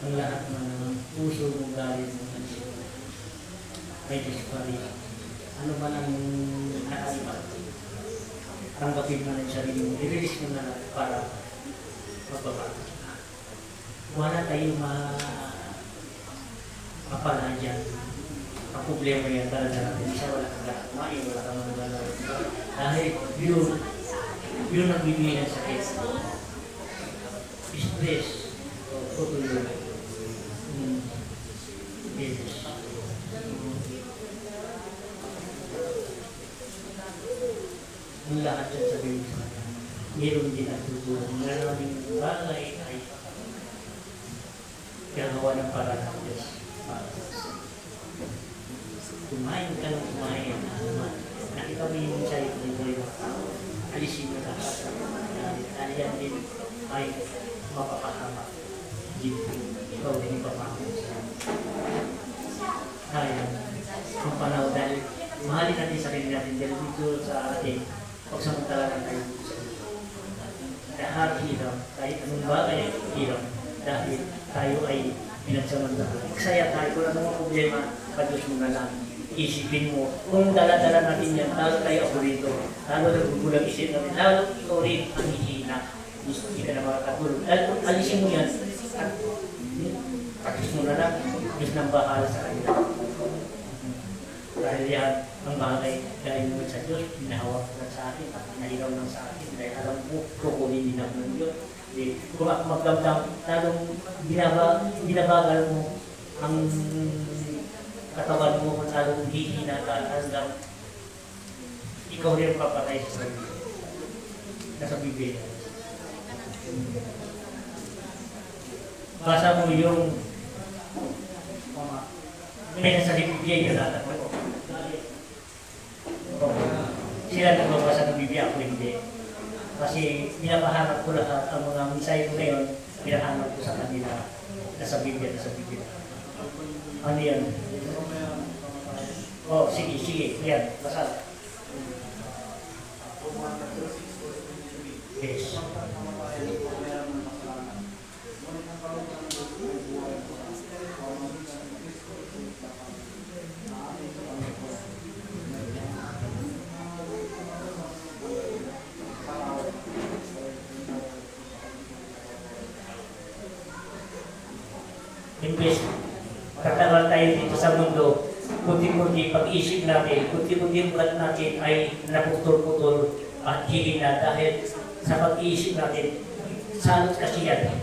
Ang lahat ng puso mong galit mo ay disparin. Ano ba nang nakalipat? Tanggapin mo ng sarili mo, i-release mo na lang para magbabago. Wala tayong mapala dyan. Ang problema yan talaga natin, isa wala kang lahat kumain, wala kang mga dahil yun ang bibigyan ng sakit. Stress. Todo yun. Yes. Ang lahat yan sabihin sa kanya. Meron din ang tutulong. Maraming bagay ay gagawa ng parang ng Diyos. Kumain ka ng kumain. Nakita mo yung sarili mo yung alisin mo lahat. Dahil yan din ay mapapahama. Ikaw din ipapahama siya. Kaya, ang panahon dahil mahalin natin sarili natin dahil dito sa atin, pagsamantala lang tayo sa Diyos. Lahat hirap, kahit anong bagay ay hirap, dahil tayo ay pinagsamantala. Magsaya tayo, kung ano mga problema, Diyos mo na lang. Isipin mo, kung dala-dala natin yan, lalo tayo ako rito, lalo nagbubulang isip natin, lalo ikaw rin ang hihina. Hindi ka na makakatulog. Alisin mo yan, at practice mo na lang, Diyos nang bahala sa kanila. Dahil yan, ang bagay, dahil mo sa Diyos, pinahawak na sa akin, at pinahilaw lang sa akin, dahil alam mo, kukunin din ako ng Diyos. Kung magdamdam, lalong binabagal mo ang katawan mo, kung lalong hihina ka, hanggang ikaw rin papatay sa sarili. Nasa Biblia. Basa mo yung may nasa Biblia yung lahat mo. Sila nagbabasa ng Biblia, ako hindi. Kasi pinapahanap ko lahat ang mga mensahe ko ngayon, pinahanap ko sa kanila nasa Biblia. Ano yan? Oh, sige. Yan, basa. Yes. Imbes, katagal tayo dito sa mundo, kunti-kunti pag-isip natin, kunti-kunti bukat natin ay naputol-putol at hihina dahil sa pag-iisip natin, salot kasi yan.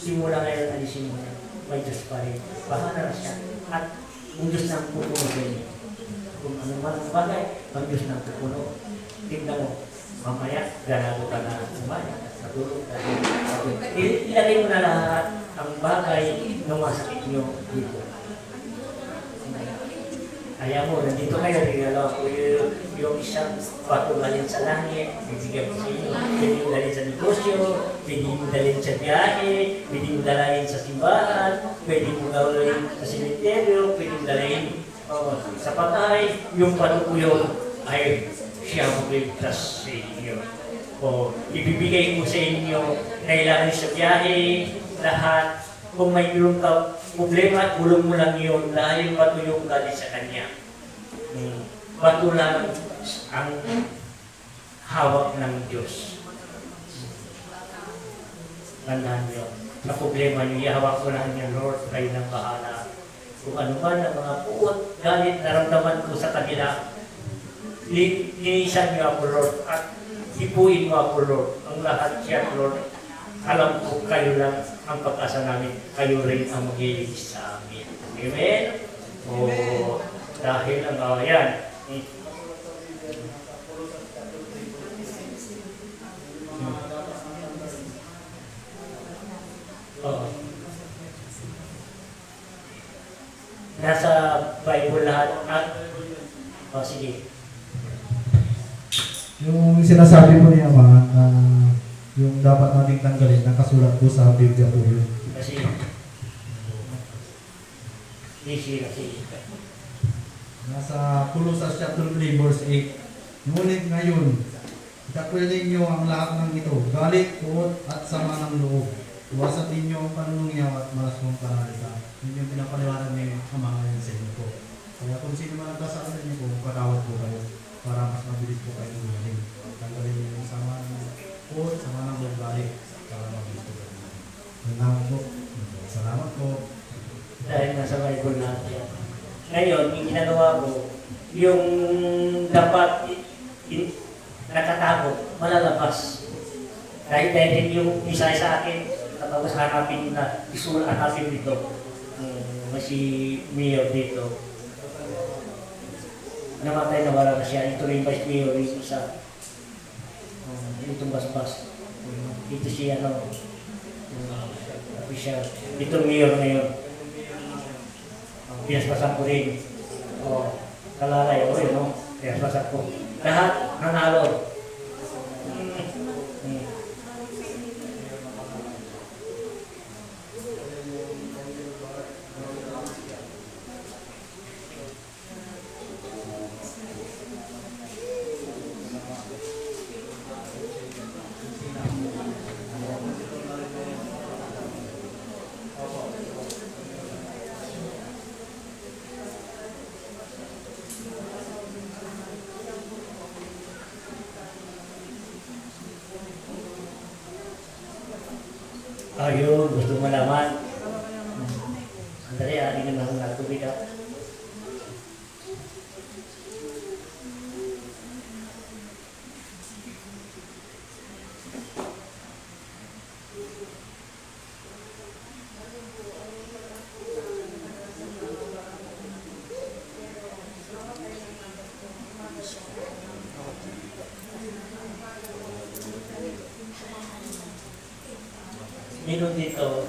Simula ngayon, alisin mo na, may Diyos pa rin. Bahala na siya. At ang Diyos nang pupuno din. Kung ano man ang bagay, ang Diyos nang pupuno. Tignan mo, mamaya, ganado ka na umaya. Ilagay mo na lahat ang bagay na masakit nyo dito. Ay Kaya mo, nandito kayo, tingalaw ko yung isang bato galing sa langit, bibigyan ko sa inyo. Pwede mo dalhin sa negosyo, pwede mo dalhin sa biyahe, pwede mo dalhin sa simbahan, pwede mo dalhin sa sementeryo, pwede mo dalhin sa patay. Yung bato ko yun ay siya magligtas sa inyo. O ibibigay ko sa inyo kailangan sa biyahe, lahat. Kung may mayroon ka problema, ulong mo lang yun dahil bato yung galing sa kanya. Bato lang ang hawak ng Diyos. Tandaan nyo, sa problema nyo, ihawak ko lang niya, Lord, kayo nang bahala. Kung ano man ang mga puot, galit, naramdaman ko sa kanila, linisan niyo ako, Lord, at ipuin mo ako, Lord. Ang lahat siya, Lord, alam ko kayo lang ang pag-asa namin, kayo rin ang magliligis sa amin. Amen? O dahil ang yan. Nasa Bible lahat at sige. Yung sinasabi po niya man, yung dapat nating tanggalin, nakasulat po sa Biblia po yun. Kasi Nasa Colossus chapter 3 verse 8. Ngunit ngayon, itakwilin niyo ang lahat ng ito, galit, puot, at sama ng loob. Iwasan ninyo ang panunungyaw at malas mong panalita. Yun yung pinapaliwanag ni Ama ngayon sa inyo po. Kaya kung sino man nagkasakit niyo po, patawad po kayo para mas mabilis po kayo gumaling. Tanggalin niyo yung sama ng puot, sama ng loob, galit, para mabilis po kayo gumaling. Salamat po. Salamat po. dahil nasa Bible natin. Ngayon, yung ginagawa ko, yung dapat nakatago, malalabas. Dahil yung isa sa akin, tapos hanapin na, hanapin dito. Si Mayor dito. Namatay na wala na siya. Ito rin Vice Mayor yung isa. Itong basbas. Ito siya, official. Itong Mayor ngayon. Pinaspasan ko rin. Kalalay, yun, no? Pinaspasan ko. Lahat, nanalo. Ayun, gusto mo malaman. Sandali, hindi na lang natubig ako. Meron dito,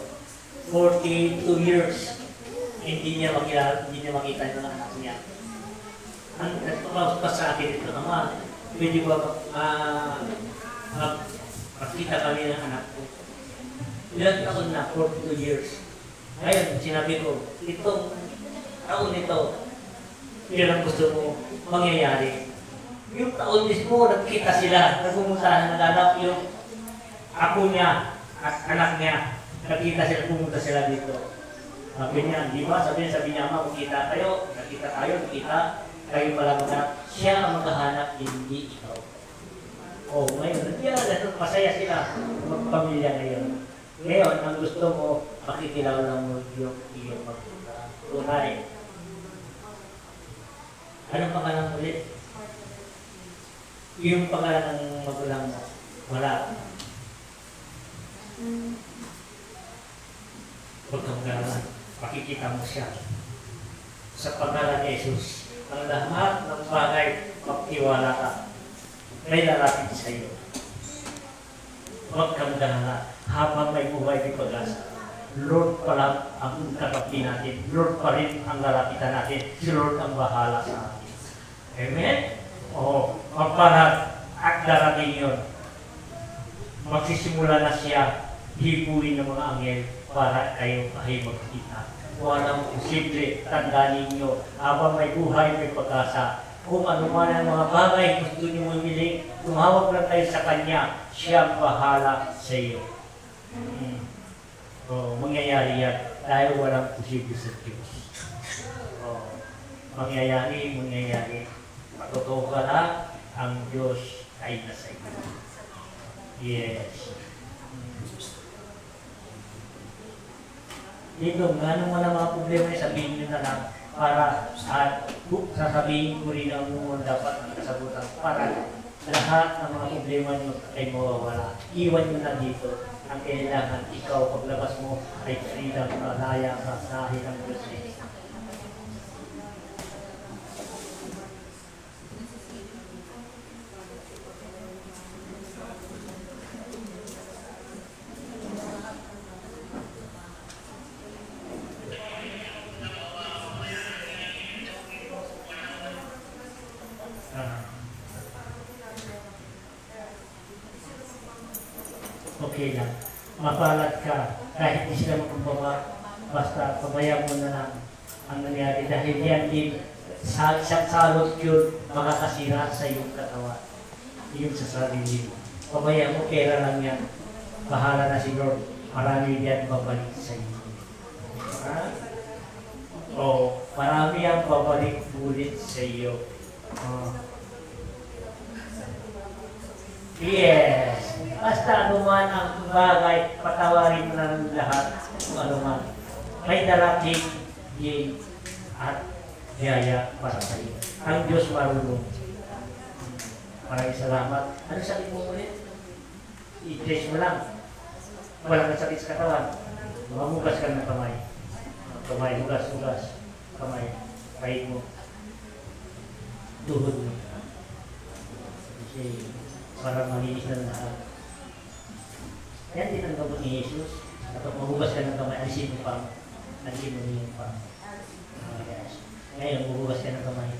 42 years, hindi niya makita yung anak niya. Ang nagpapasok pa sa akin ito, Ama, pwede ba makita kami ng anak ko? Ilang taon na, 42 years. Ngayon, sinabi ko, itong taon nito, yun ang gusto mo mangyayari. Yung taon mismo, nagkita sila, nagpumunta, naganap yung ako niya, at anak niya, nakita sila, pumunta sila dito. Sabi niya, di ba? Sabi niya, Ama, magkita tayo, nakita tayo, kayo pala maghanap. Siya ang maghahanap, hindi ikaw. Ngayon, nandiyan, masaya sila, magpamilya ngayon. Ngayon, ang gusto mo, makikilala mo yung iyong magtunay. Anong pangalan ulit? Yung pangalan ng magulang mo, wala. Huwag kang gano'n, makikita mo siya. Sa pangalan ni Jesus, ang lahat ng bagay, magtiwala ka. May lalapit sa iyo. Huwag kang gano'n, habang may buhay may pag-asa. Lord pala ang katapi natin. Lord pa rin ang lalapitan natin. Si Lord ang bahala sa atin. Amen? Oo. Magparat at darating yun. Magsisimula na siya hibuin ng mga anghel para kayo ay magkita. Walang posible, tandaan ninyo, habang may buhay, may pag-asa. Kung ano man ang mga bagay gusto niyo mamili, tumawag lang tayo sa Kanya, siya ang bahala sa iyo. Mangyayari yan dahil walang posible sa Diyos. Mangyayari. Totoo ka lang, ang Diyos ay nasa iyo. Yes. Dito, ano man ang mga problema, sabihin nyo na lang para at sasabihin ko rin ang mga dapat ang kasagutan para lahat ng mga problema nyo ay mawawala. Iwan nyo na dito. Ang kailangan ikaw paglabas mo ay freedom, malaya ka dahil ang Diyos ay okay lang. Mapalat ka kahit di sila magpapaba. Basta pabayaan mo na lang ang nangyari. Dahil yan din sa salot yun makakasira sa iyong katawan. Yung sa sarili mo. Pabayaan mo, pera lang yan. Bahala na si Lord. Marami yan babalik sa iyo. Marami ang babalik ulit sa iyo. Yes. Basta ano man ang bagay, patawarin mo na ng lahat kung ano man. May darating din at biyaya para sa iyo. Ang Diyos marunong. Maraming salamat. Ano sabi mo ulit? I-test mo lang. Walang sakit sa katawan. Mamugas ka ng kamay. Kamay, hugas. Kamay. Pahit mo. Tuhod mo. Kasi para malinis na lahat. Yan din ang gabot ni Jesus. Kapag mahugas ka ng kamay, alisin mo pa. Alisin mo yung pa. Yes. Ngayon, mahugas ka ng kamay.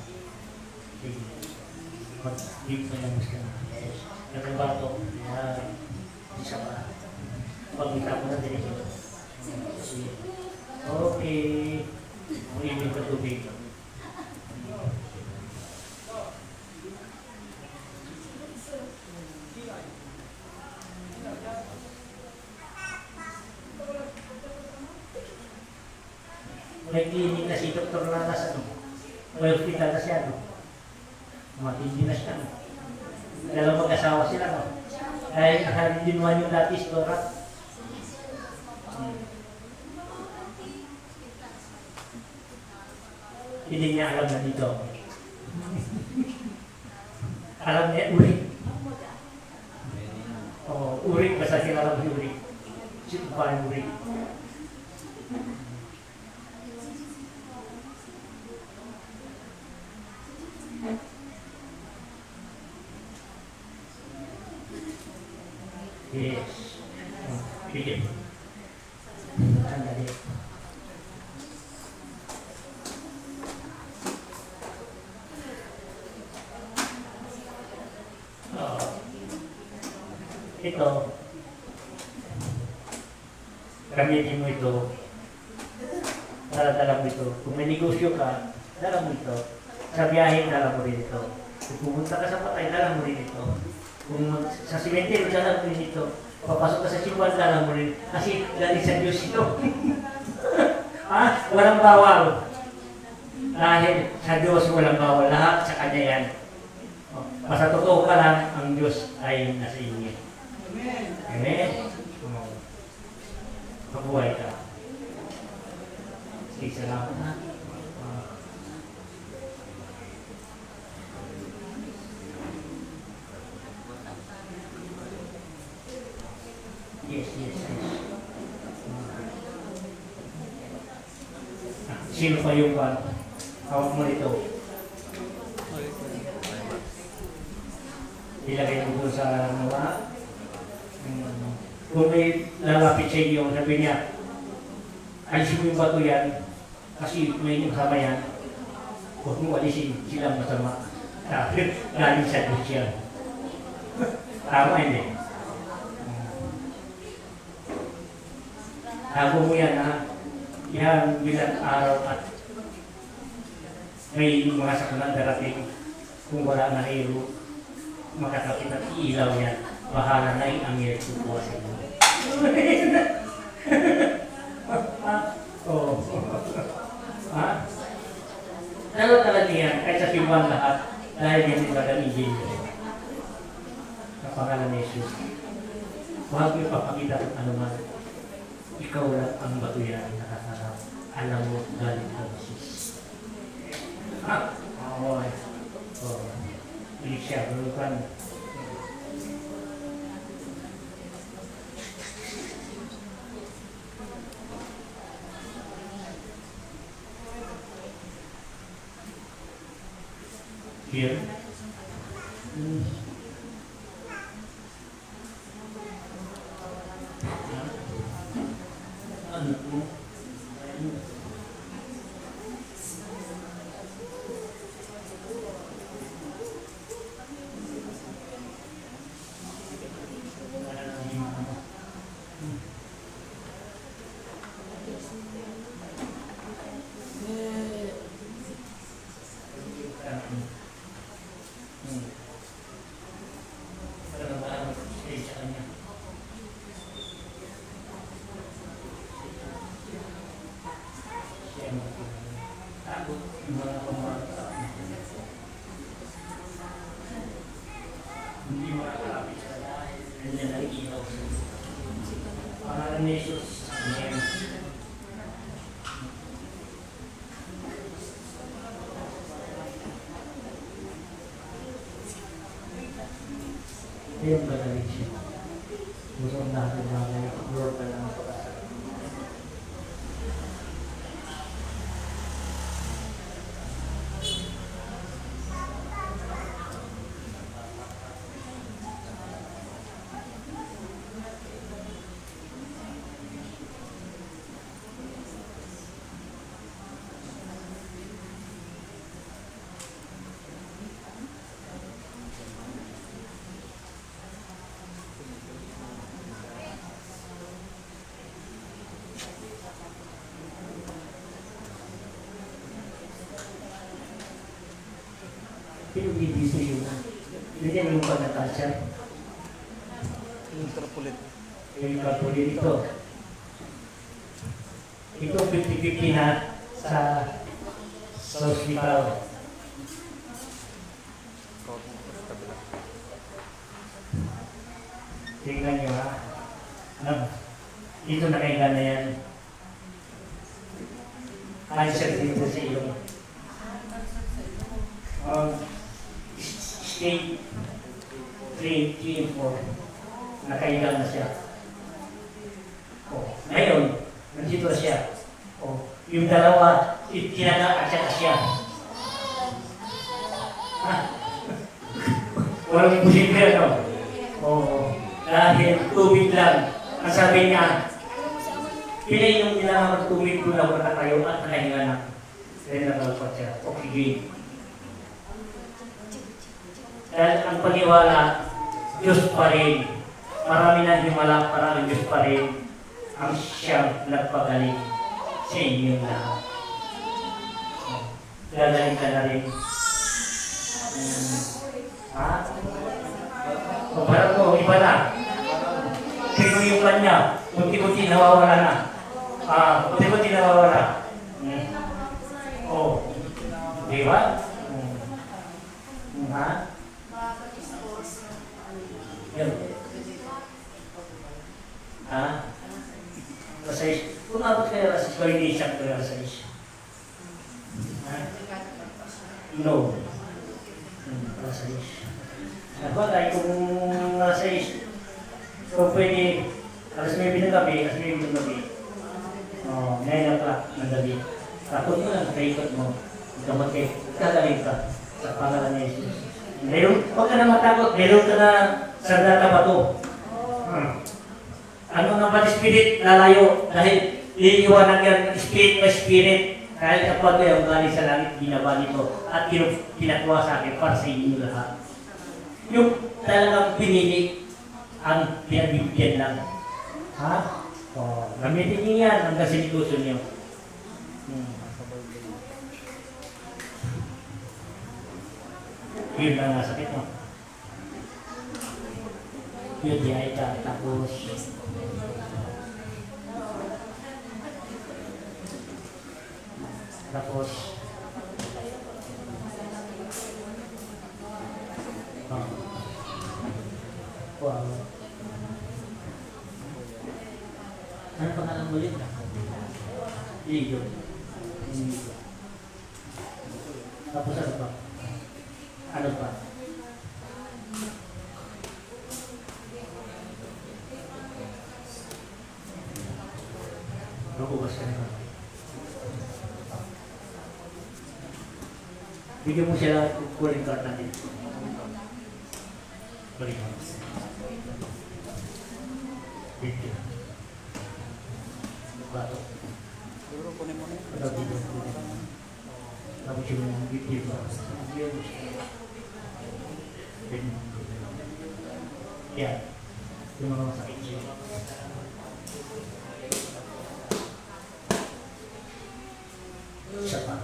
Sige. Mag-deep mo lang gusto na. Yes. Nagkabato. Isa pa. Pag-kita mo na din ito. Okay. Ulimin ka tubig. May klinik na si Dr. Lanas, may hospital na siya, matindi na siya. Dalawang mag-asawa sila, Dahil nakalidinuan yung dati store. Hindi niya alam na dito. Alam niya, urik. Urik, basta sila alam yung urik. Sino pa yung urik? Yes. Sige. Sandali. Ito. Gamitin mo ito. Dala mo ito. Kung may negosyo ka, dala mo ito. Sa biyahe, dala mo rin ito. Kung pumunta ka sa patay, dala mo rin ito. Kung sa simenteryo, dala mo rin ito. Papasok ka sa simbahan, dala mo rin. Kasi galing sa Diyos ito. Walang bawal. Dahil sa Diyos walang bawal. Lahat sa Kanya yan. Basta totoo ka lang, ang Diyos ay nasa inyo. Amen? Mabuhay ka. Sige, salamat na. Yes. Sino pa yung hawak mo nito? Ilagay mo doon sa mga kung may lalapit sa inyo, sabi niya, Alisin mo yung bato yan. Kasi may yung sama yan. Huwag mo alisin silang masama. Galing sa Diyos yan. Tama hindi. Tago mo yan ha. Yan bilang araw at may mga sakunan darating. Kung wala na hero, makakapit at ilaw yan. Bahala na yung angel tutuwa sa inyo. Oo. Ha? Lalo talaga yan, kahit sa simulan lahat, dahil yan yung bagang injilyo. Sa pangalan ni Jesus. Huwag mo ipapakita kung ano man. Ikaw lang ang batuyan na nakasarap. Alam mo galing ang Jesus. Ha? Oo. Oo. Bilik siya, bulukan. Here. Ano po? Hindi makakalapit sa lahat. Nandiyan ang ilaw. Pangalan ni Jesus. Amen. Ayun ba na rin siya? Gusto natin mga Lord ka lang sa kasal. Pinag-ibig sa iyo. Hindi mo pa natasya. Yung kapulit ito. Ito 50-50 na sa hospital. Tingnan nyo ha. Ito nakainga na yan. Cancer dito sa iyo. Stage 3, 4, nakahiga na siya. Ngayon, nandito siya. Yung dalawa, kinaka-atya na siya. Walang posible, no? Dahil tubig lang. Ang sabi niya, pinainom nila ang tubig ko na wala kayo at nakahinga na. Kaya nakalpat siya. Oxygen. Dahil ang paniwala, Diyos pa rin. Marami na himala para ang Diyos pa rin ang siyang nagpagaling sa inyong lahat. Gagaling ka na rin. Ha? Parang ko, iba na. Kaya yung kanya, kunti-kunti nawawala na. Kunti-kunti nawawala. Di ba? Ha? Yan. Ha? Rasais. Kung abot kayo rasais, ko hindi isang kayo rasais. Ha? No. Rasais. Ako tayo kung rasais, kung pwede, alas 9 ng gabi, 9 o'clock ng gabi. Takot mo lang, kaikot mo. Gamot kayo, kagaling ka sa pangalan ni Jesus. Meron, huwag ka na matakot, meron ka na sandata ba ito? Ano ng bad spirit, lalayo, dahil iiwanan niya spirit by spirit. Kahit kapag yung galing sa langit, ginawa nito at pinakuha sa akin para sa inyo lahat. Yung talagang pinili ang pinabibigyan lang. Ha? O, gamitin niyo yan hanggang sinigusto niyo. Yun lang nga sakit mo. Yun, di ay ka. Tapos, wow. Ano pangalan mo yun? Iyo. Tapos ano pa? Ano pa? Mabukas ka naman. Bigyan mo siya calling card natin. Calling card. Thank you. Bato. Ano dito? Tapos yung bibig mo. Yan. Yung mga masakit siya. Isa pa.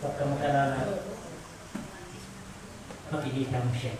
Pagka makalala, makikita mo siya.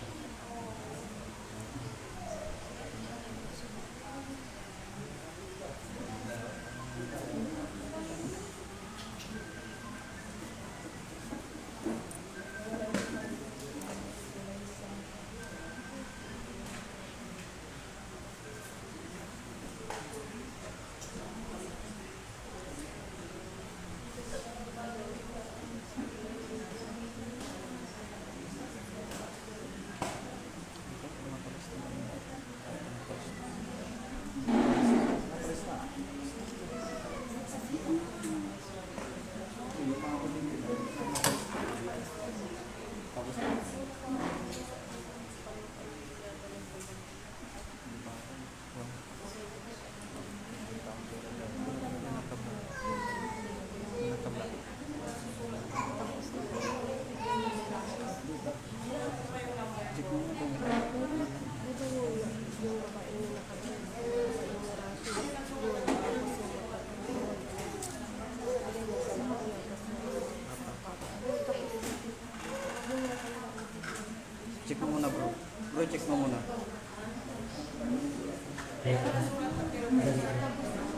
Check mo muna bro. Bro, check mo muna.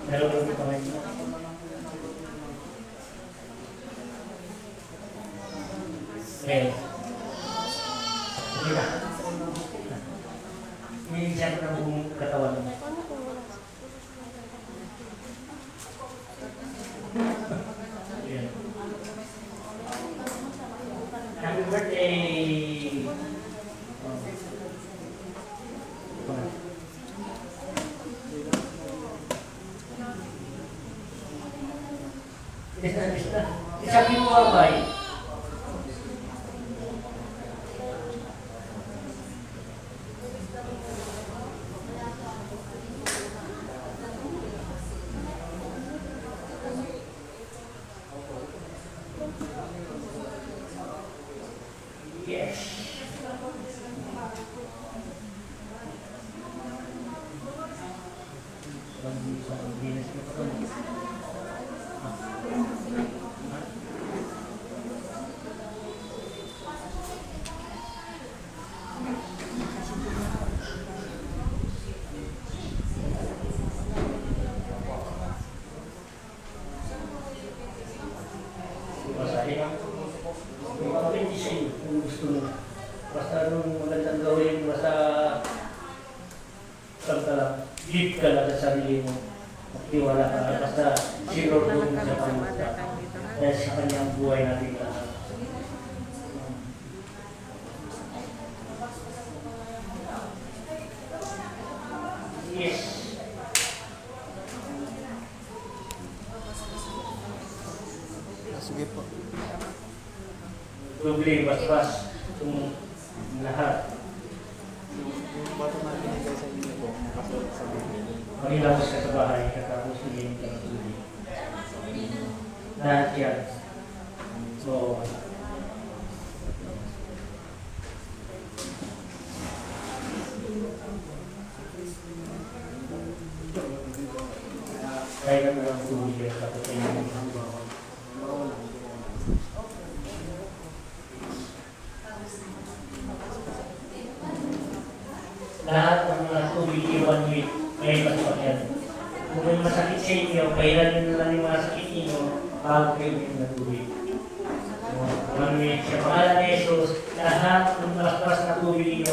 Dalawa dito kamay mo. Okay. Sige na. Iigisan ko na buong katawan mo. Ayan. Happy birthday! Sabi mo ba ba? Yes. Kung gusto mo, basta nung magandang gawin, basta gift ka lang sa sarili mo, magtiwala ka, basta siguro doon sa Panginoon, dahil sa kanyang buhay natin lahat. Sige po. Tubig, basbas, itong lahat. Yung bottom na binigay sa inyo po, pasok sa bibig. Manilabos ka sa bahay, katapos hilihin ka ng tubig. Lahat yan. So, kaya mo lang tubig yan, tapos ay yung bawal. Lahat ng mga tubig iwan week, may pasok yan. Kung may masakit sa inyo, pahilan nyo lang yung mga sakit ninyo bago kayo yung natubig. So, 1 week. Sa pangalan ni Jesus, lahat ng malaspas na tubig ninyo,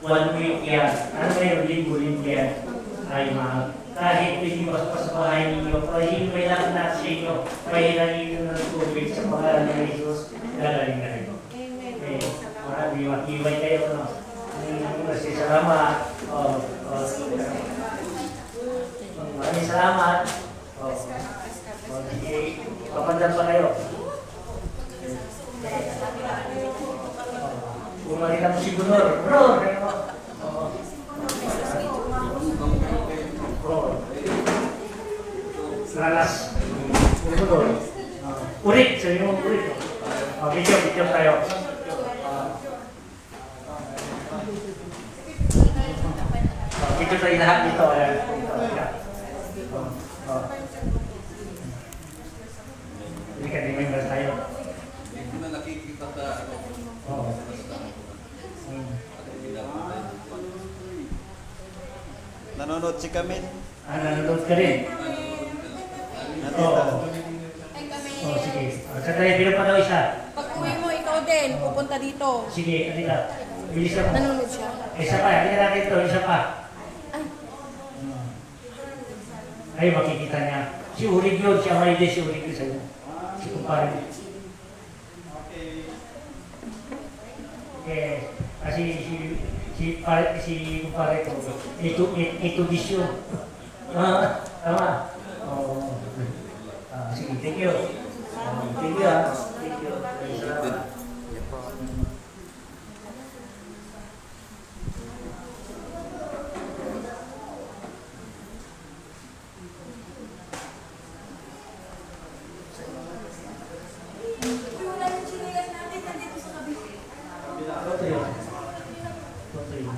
1 week yan. Ano na yung linggo-linggo yan? Ay mahal. Kahit hindi paspas sa bahay ninyo, kahit may lang na sa inyo, pahilan ninyo ng tubig sa pangalan ni Jesus, gagaling na rin. Okay. Maraming matibay kayo, no? Kasi salamat. Maraming salamat. Sige, papandan pa kayo. Kung makita mo si Gunor, Gunor! Lalas. Gunor. Ulit, sabi mo ulit. Video tayo. Ito tayo lahat dito. Hindi ka din members tayo. Hindi na nakikita sa Oo. Nanonood si Camille. Nanonood ka rin? Oo. Oh, sige. Sandali, bilang pa daw isa. Pag uwi mo, ikaw din, pupunta dito. Sige, alila. Bilis lang. Nanonood siya. Isa pa, hindi natin ito. Isa pa. Ay, makikita niya. Si Urig yun, si Amayde, si Urig yun sa'yo. Si kumpare. Okay. Kasi si kumpare ko, ito bisyo. Tama. Oh. Sige, thank you. Thank you, ah. Thank you. Salamat. Ito yun. Ito yun.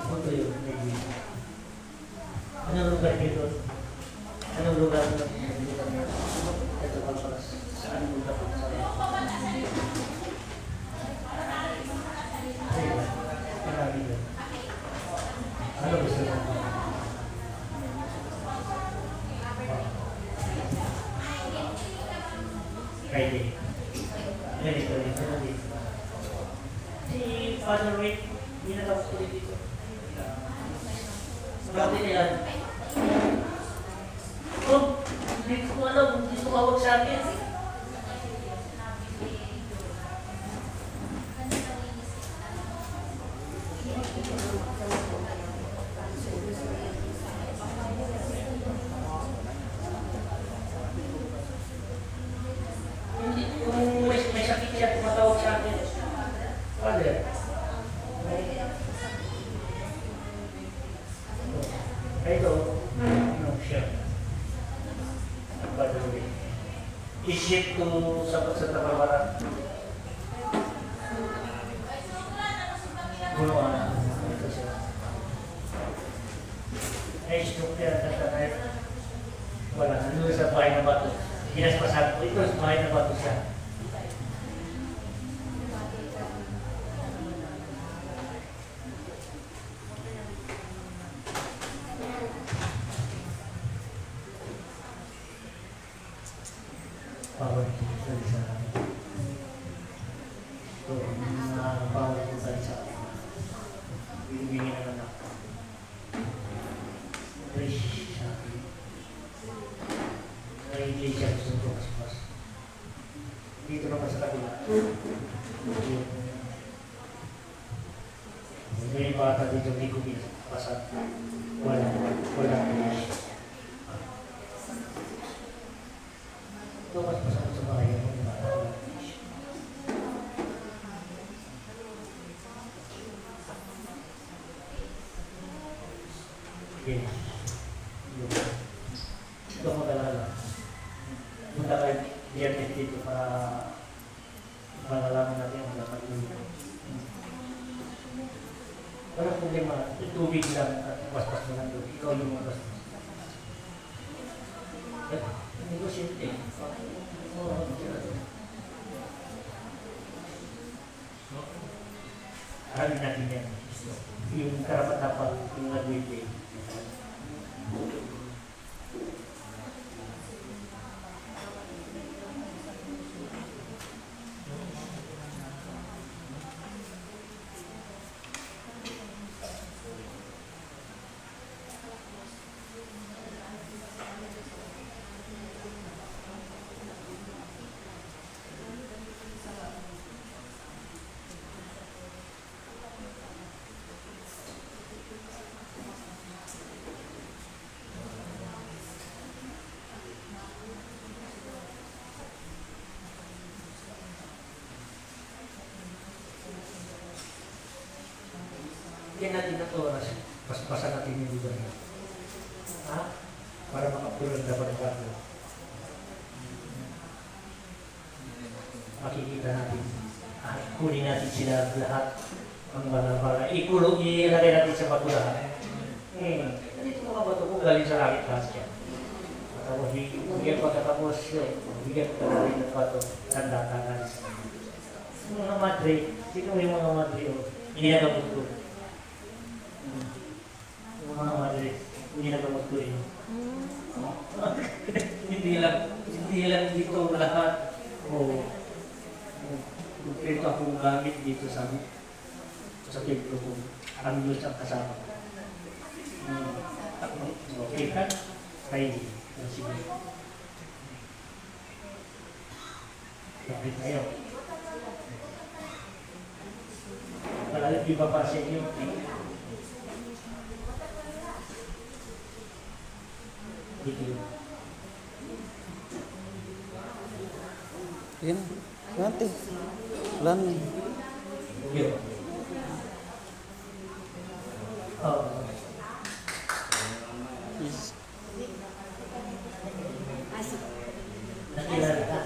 Ito yun. Anong lugar dito? Anong lugar dito? Ito pa pala. Saan lugar dito? Marami yun. Ano gusto mo? Friday. Ganito. Si Father Rick, ginagawa ko dito. Bakit yan? Oh, hindi ko alam. Hindi tumawag sa akin. Hindi, yung may sakit siya, tumatawag sa akin. Father. Ito, ano siya? Father Rick. Isip to sa Barbara. Ito siya. Na-stroke yan tatay. Wala, ano sa bahay na bato. Ginaspasan ko, ito sa bahay na bato siya. Power to sa May bata dito, hindi ko pinapasat. Wala. Ito mas masakit sa mga yun. Okay. Ito mag-alala. Punta kayo diyan dito para malalaman natin ang dapat yun. Walang problema, tubig lang at baspas mo lang doon. Ikaw yung magbaspas. Negosyente. Aramin natin yan. Yung karapat-dapat, yung nag-wait. Yan natin na oras, paspasan natin yung lugar na. Ha? Para makapulong dapat ng bago. Makikita natin. Kunin natin sila lahat. Ang bala-bala. Ilagay natin sa bago lahat. Dito mga bato ko galing sa langit lahat yan. Tapos bigyan pagkatapos, bigyan pagkatapos ng bato. Tanda-tanda. Yung mga madre, sino yung mga madre? Hindi na kabuto. Yung mga madre, hindi na kabuto yun. Hindi lang dito lahat. Pero akong gamit dito sa templo ko. Ang Diyos ang kasama. Okay ka? Kayo. Sige. Lapit tayo. Malalit yung baba sa inyo. Dito. Yan. Nanti. Lan. Yun. Is. Nakilala ka.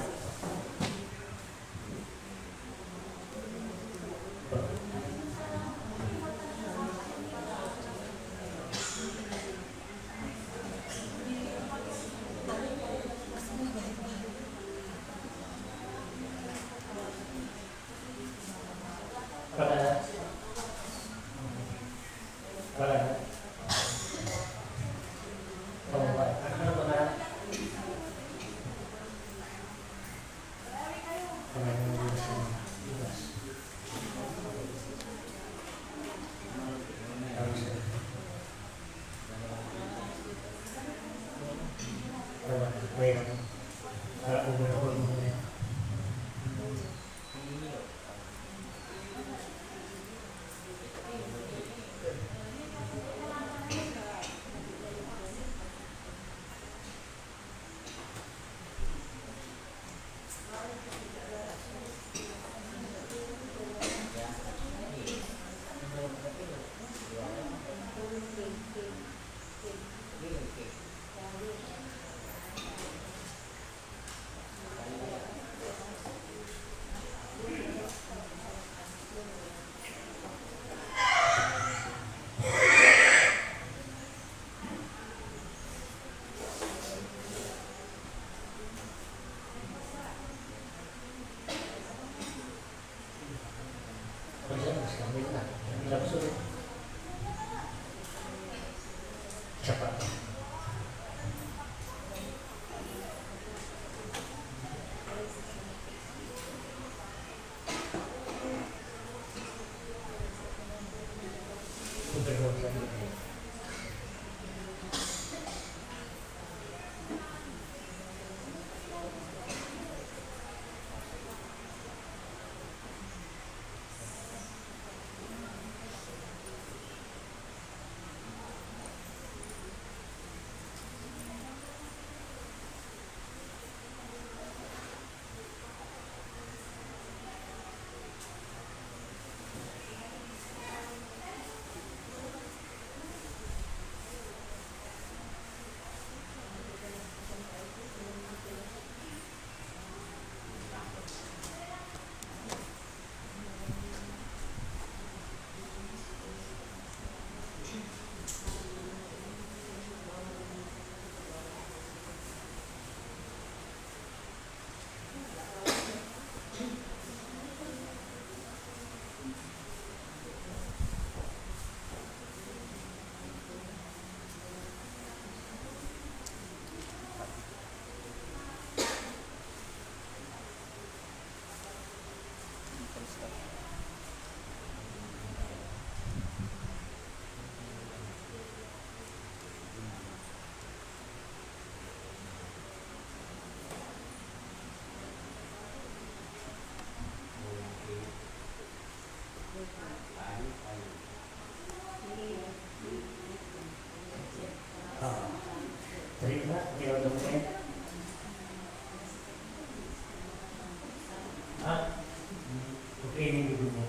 okay na yung dugo mo.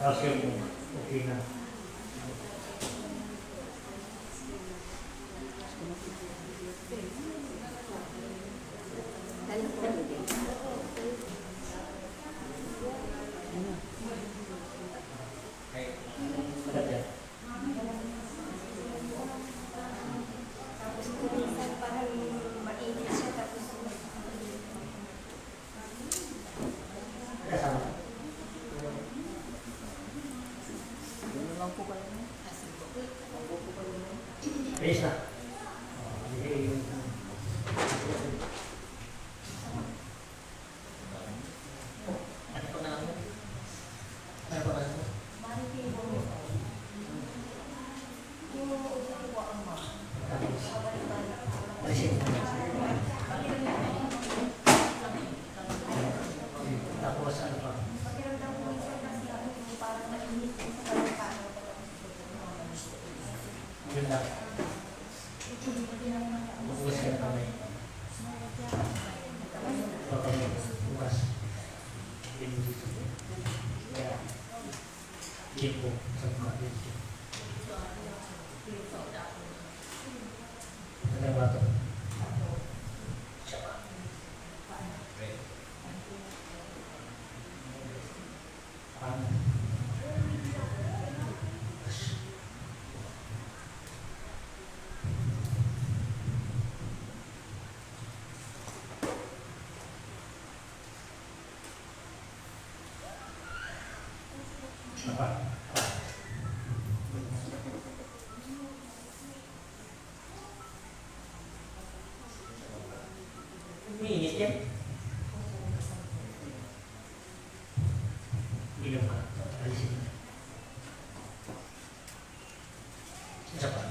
Calcium mo, okay na. Maganda. Tapos kumisan parang mainit siya tapos Kasama. Ayos na. Ano pa nga mo? Ano pa nga mo? Tapos, alisin mo. Tapos, ano pa? pakiramdam ko minsan kasi parang mainit sa katawan. Yun lang. Bukas ka na kamay. Baka mo, bukas. Yun dito. Kaya, yun po, sa mga dito. Ano ba ito? Siya pa. Paano? Apa? Umiinit yan. Ilong ka. Alisin mo. Isa pa.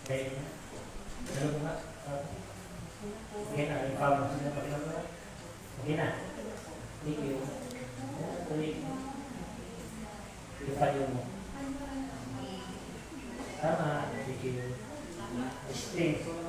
Okay. Ano ko nga? Okay na. Yung pamang sila pakilang mo. Okay na. Thank you. Tuloy. Yung payo mo. Tama. Thank you. Strength.